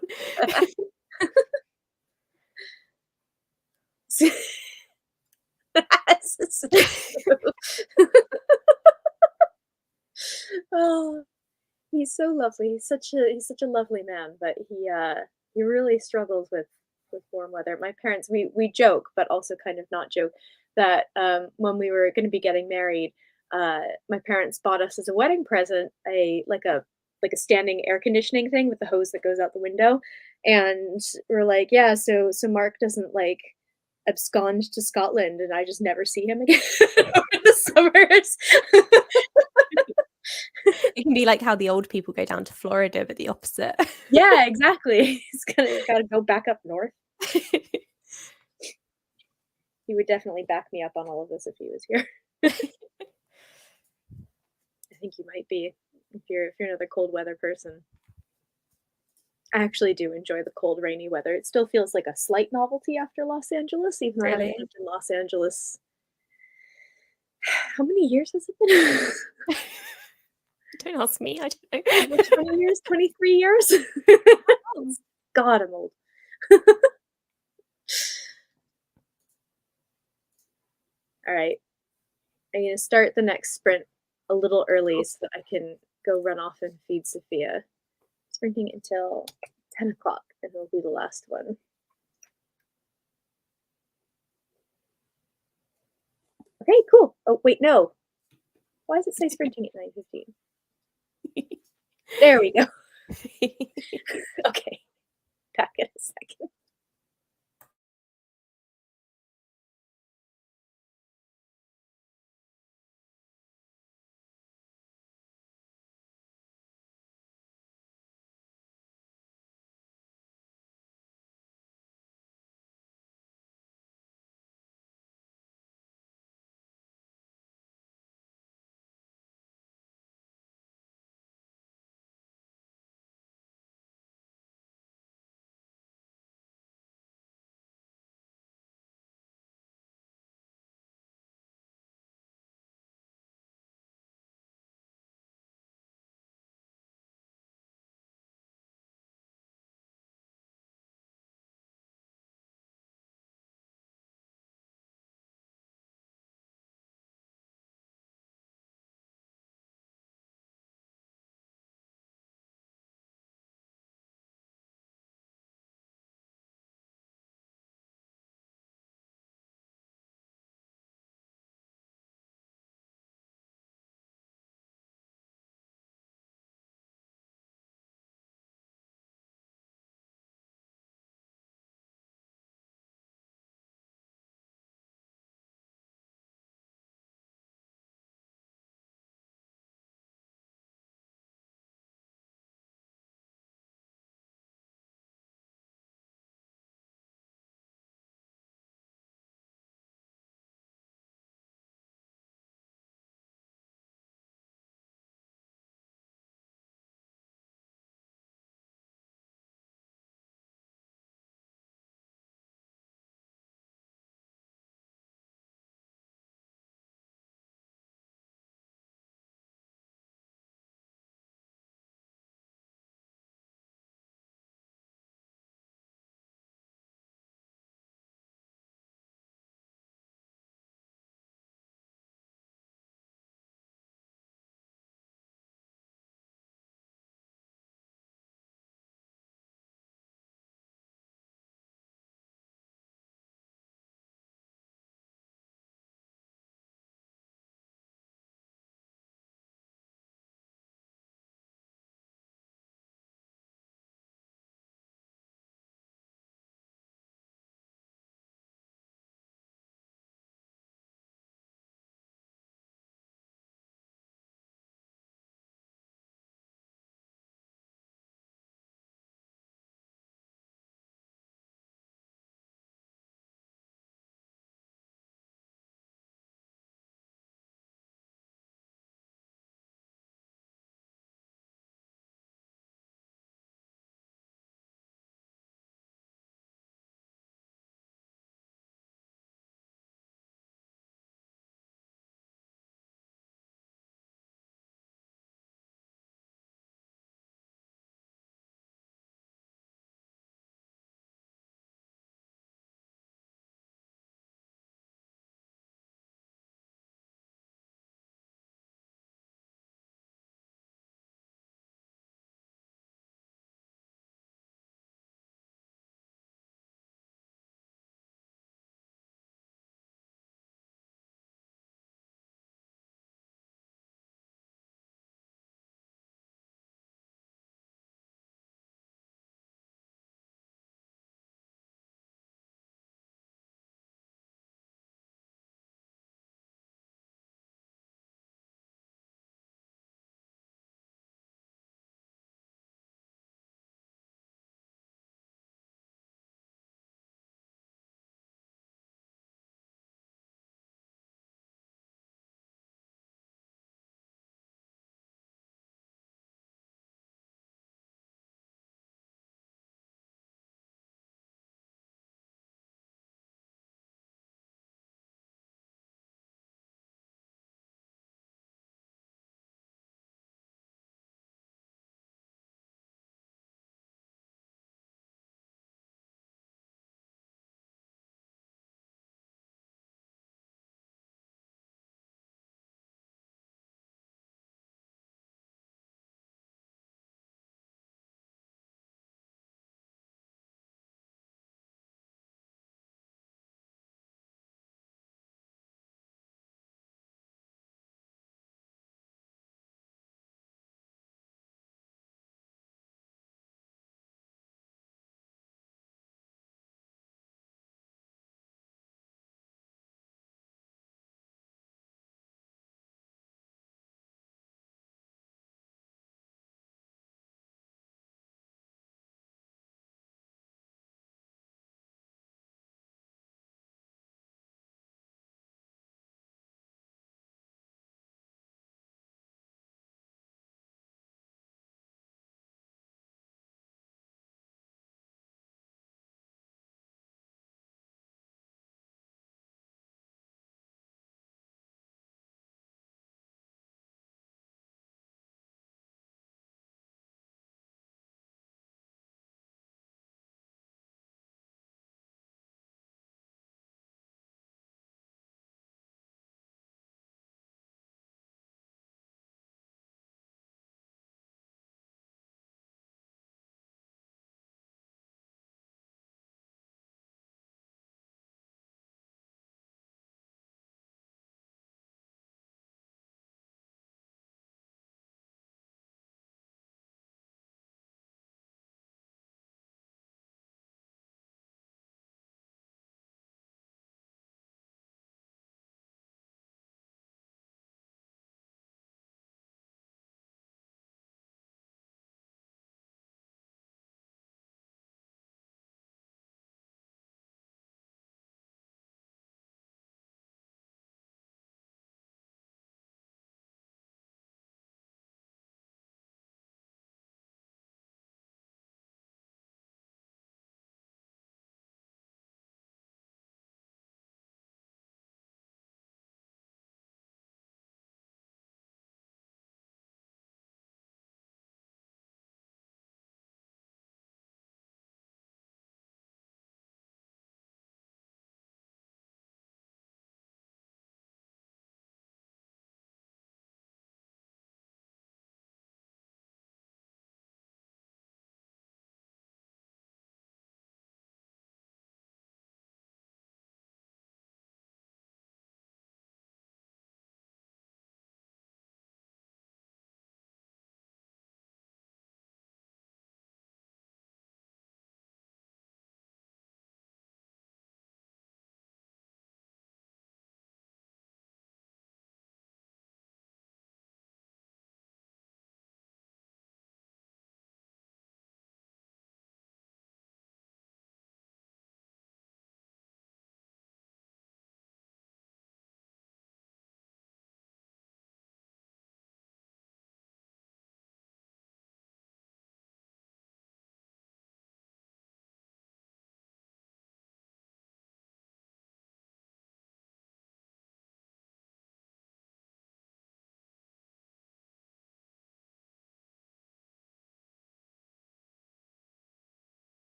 [SPEAKER 2] Oh, he's so lovely. He's such a lovely man, but he really struggles with warm weather. My parents, we joke, but also kind of not joke, that when we were going to be getting married, my parents bought us as a wedding present a standing air conditioning thing with the hose that goes out the window, and we're like, yeah, so Mark doesn't like abscond to Scotland, and I just never see him again over the summers.
[SPEAKER 1] It can be like how the old people go down to Florida, but the opposite.
[SPEAKER 2] Yeah, exactly. He's gotta go back up north. He would definitely back me up on all of this if he was here. I think you might be if you're another cold weather person. I actually do enjoy the cold, rainy weather. It still feels like a slight novelty after Los Angeles, even though I haven't
[SPEAKER 1] Really?
[SPEAKER 2] lived in Los Angeles. How many years has it been?
[SPEAKER 1] Don't ask me, I don't know.
[SPEAKER 2] 20 years? 23 years? God, I'm old. All right. I'm going to start the next sprint a little early so that I can go run off and feed Sophia. Sprinting until 10 o'clock, and it'll be the last one. Okay, cool. Oh, wait, no. Why does it say sprinting at 9:15? There we go. Okay. Back in a second.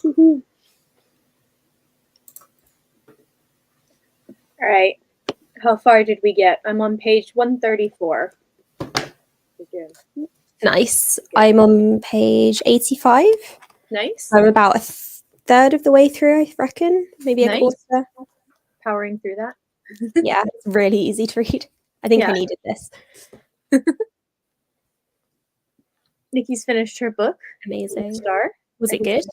[SPEAKER 2] All right. How far did we get? I'm on page 134.
[SPEAKER 1] Nice. I'm on page 85.
[SPEAKER 2] Nice.
[SPEAKER 1] I'm about a third of the way through, I reckon. Maybe a
[SPEAKER 2] Nice.
[SPEAKER 1] quarter.
[SPEAKER 2] Powering through that.
[SPEAKER 1] Yeah, it's really easy to read. I think
[SPEAKER 2] Yeah.
[SPEAKER 1] I needed this.
[SPEAKER 2] Nikki's finished her book.
[SPEAKER 1] Amazing.
[SPEAKER 2] Star.
[SPEAKER 1] Was it good?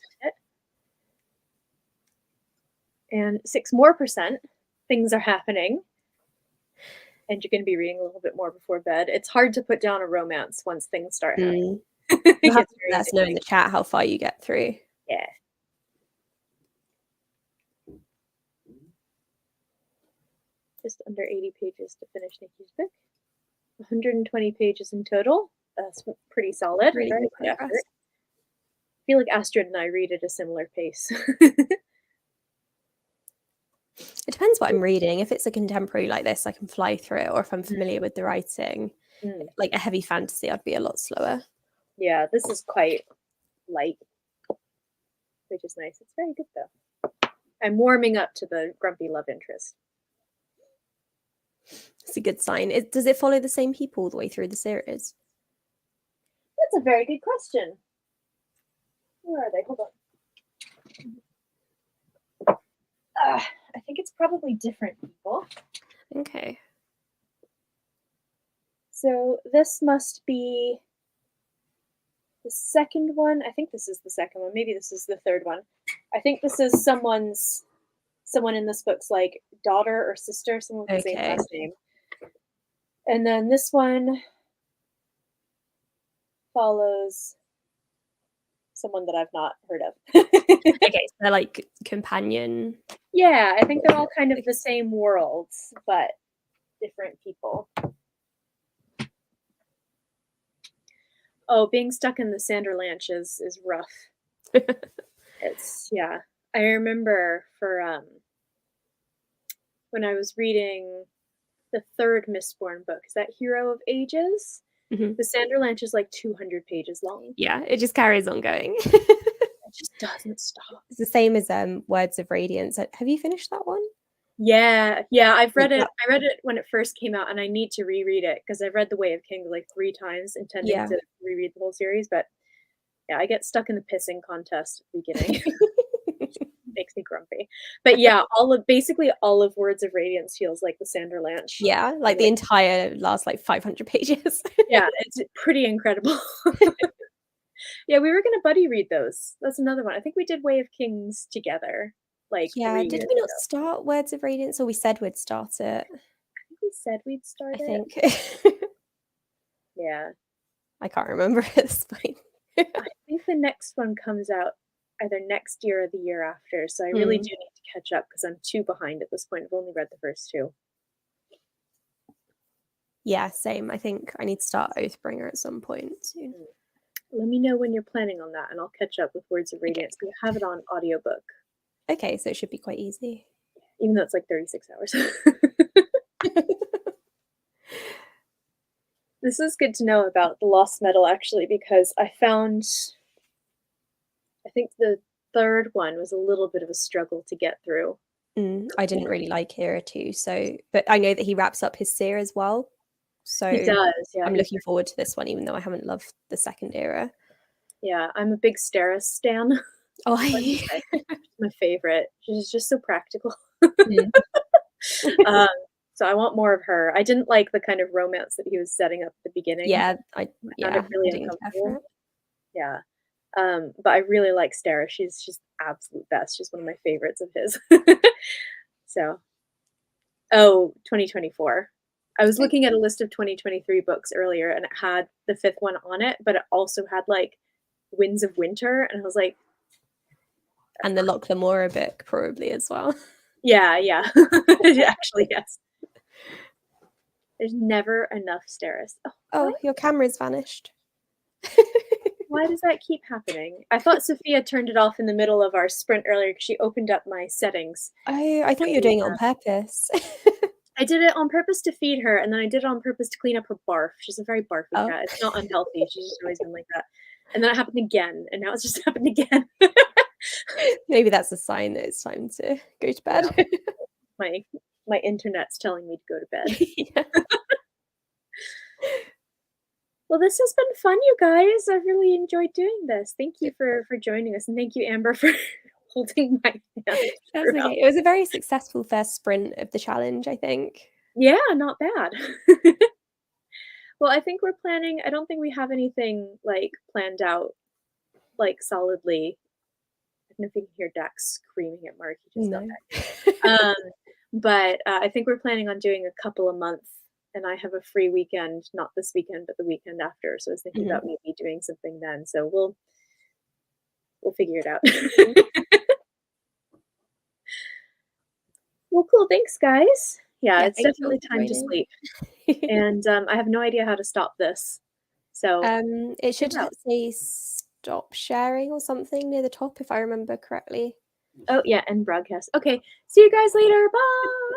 [SPEAKER 2] And 6% things are happening. And you're going to be reading a little bit more before bed. It's hard to put down a romance once things start happening.
[SPEAKER 1] You'll have to let us know in the chat how far you get through.
[SPEAKER 2] Yeah. Just under 80 pages to finish Nikki's book. 120 pages in total. That's pretty solid.
[SPEAKER 1] Really
[SPEAKER 2] Very
[SPEAKER 1] good
[SPEAKER 2] effort. I feel like Astrid and I read at a similar pace.
[SPEAKER 1] It depends what I'm reading. If it's a contemporary like this, I can fly through it. Or if I'm familiar with the writing, like a heavy fantasy, I'd be a lot slower.
[SPEAKER 2] Yeah, this is quite light, which is nice. It's very good, though. I'm warming up to the grumpy love interest.
[SPEAKER 1] It's a good sign. Does it follow the same people all the way through the series?
[SPEAKER 2] That's a very good question. Where are they? Hold on. I think it's probably different people.
[SPEAKER 1] Okay.
[SPEAKER 2] So this must be the second one. I think this is the second one. Maybe this is the third one. I think this is someone in this book's like daughter or sister, someone with the same last name. And then this one follows someone that I've not heard of.
[SPEAKER 1] Okay, so they're like companion.
[SPEAKER 2] Yeah, I think they're all kind of the same worlds, but different people. Oh, being stuck in the Sanderlanche is rough. Yeah. I remember for when I was reading the third Mistborn book, is that Hero of Ages?
[SPEAKER 1] Mm-hmm.
[SPEAKER 2] The Sanderlanche is like 200 pages long.
[SPEAKER 1] Yeah, it just carries on going.
[SPEAKER 2] It just doesn't stop.
[SPEAKER 1] It's the same as Words of Radiance. Have you finished that one?
[SPEAKER 2] Yeah, I've read it. I read it when it first came out, and I need to reread it because I've read The Way of Kings like 3 times, intending to reread the whole series. But yeah, I get stuck in the pissing contest at the beginning. Makes me grumpy. But yeah, basically all of Words of Radiance feels like the Sanderlanche.
[SPEAKER 1] Yeah, like the entire last like 500 pages.
[SPEAKER 2] Yeah, it's pretty incredible. Yeah, we were gonna buddy read those. That's another one. I think we did Way of Kings together. Like,
[SPEAKER 1] yeah, did we not start Words of Radiance, or we said we'd start it?
[SPEAKER 2] I think we said we'd start it.
[SPEAKER 1] I think.
[SPEAKER 2] Yeah.
[SPEAKER 1] I can't remember at this point.
[SPEAKER 2] I think the next one comes out either next year or the year after, so I really do need to catch up because I'm too behind at this point. I've only read the first 2.
[SPEAKER 1] Yeah, same. I think I need to start Oathbringer at some point soon.
[SPEAKER 2] Let me know when you're planning on that, and I'll catch up with Words of Radiance. Okay. I have it on audiobook.
[SPEAKER 1] Okay, so it should be quite easy.
[SPEAKER 2] Even though it's like 36 hours. This is good to know about the Lost Metal, actually, because I think the third one was a little bit of a struggle to get through.
[SPEAKER 1] I didn't really like Era 2, but I know that he wraps up his seer as well. So
[SPEAKER 2] he does, yeah.
[SPEAKER 1] I'm looking forward to this one, even though I haven't loved the second Era.
[SPEAKER 2] Yeah, I'm a big Steris stan.
[SPEAKER 1] Oh,
[SPEAKER 2] my favorite. She's just so practical. So I want more of her. I didn't like the kind of romance that he was setting up at the beginning.
[SPEAKER 1] Yeah,
[SPEAKER 2] I found it really uncomfortable. Yeah. But I really like Steris. She's absolute best. She's one of my favorites of his. So, 2024. I was looking at a list of 2023 books earlier, and it had the 5th one on it, but it also had like Winds of Winter, and I was like,
[SPEAKER 1] and the Loch Lamora book probably as well.
[SPEAKER 2] Yeah. Actually, yes. There's never enough Steris.
[SPEAKER 1] Oh, your camera's vanished.
[SPEAKER 2] Why does that keep happening? I thought Sophia turned it off in the middle of our sprint earlier because she opened up my settings.
[SPEAKER 1] I thought you were doing it on purpose.
[SPEAKER 2] I did it on purpose to feed her, and then I did it on purpose to clean up her barf. She's a very barfy cat. It's not unhealthy. She's just always been like that. And then it happened again, and now it's just happened again.
[SPEAKER 1] Maybe that's a sign that it's time to go to bed.
[SPEAKER 2] My internet's telling me to go to bed.
[SPEAKER 1] Yeah.
[SPEAKER 2] Well, this has been fun, you guys. I really enjoyed doing this. Thank you for joining us, and thank you, Amber, for holding my hand.
[SPEAKER 1] That's
[SPEAKER 2] throughout.
[SPEAKER 1] okay. It was a very successful first sprint of the challenge, I think.
[SPEAKER 2] Yeah, not bad. Well, I think we're planning. I don't think we have anything like planned out, like solidly. I don't know if you can hear Dax screaming at Mark. He just got
[SPEAKER 1] No.
[SPEAKER 2] back. But I think we're planning on doing a couple a month, and I have a free weekend, not this weekend, but the weekend after. So I was thinking about maybe doing something then. So we'll figure it out. Well, cool. Thanks, guys. Yeah, it's
[SPEAKER 1] thank you all
[SPEAKER 2] definitely
[SPEAKER 1] for
[SPEAKER 2] time to
[SPEAKER 1] joining.
[SPEAKER 2] sleep. And I have no idea how to stop this. So
[SPEAKER 1] It should
[SPEAKER 2] out.
[SPEAKER 1] say stop sharing or something near the top, if I remember correctly.
[SPEAKER 2] Oh yeah, and broadcast. Okay. See you guys later. Bye.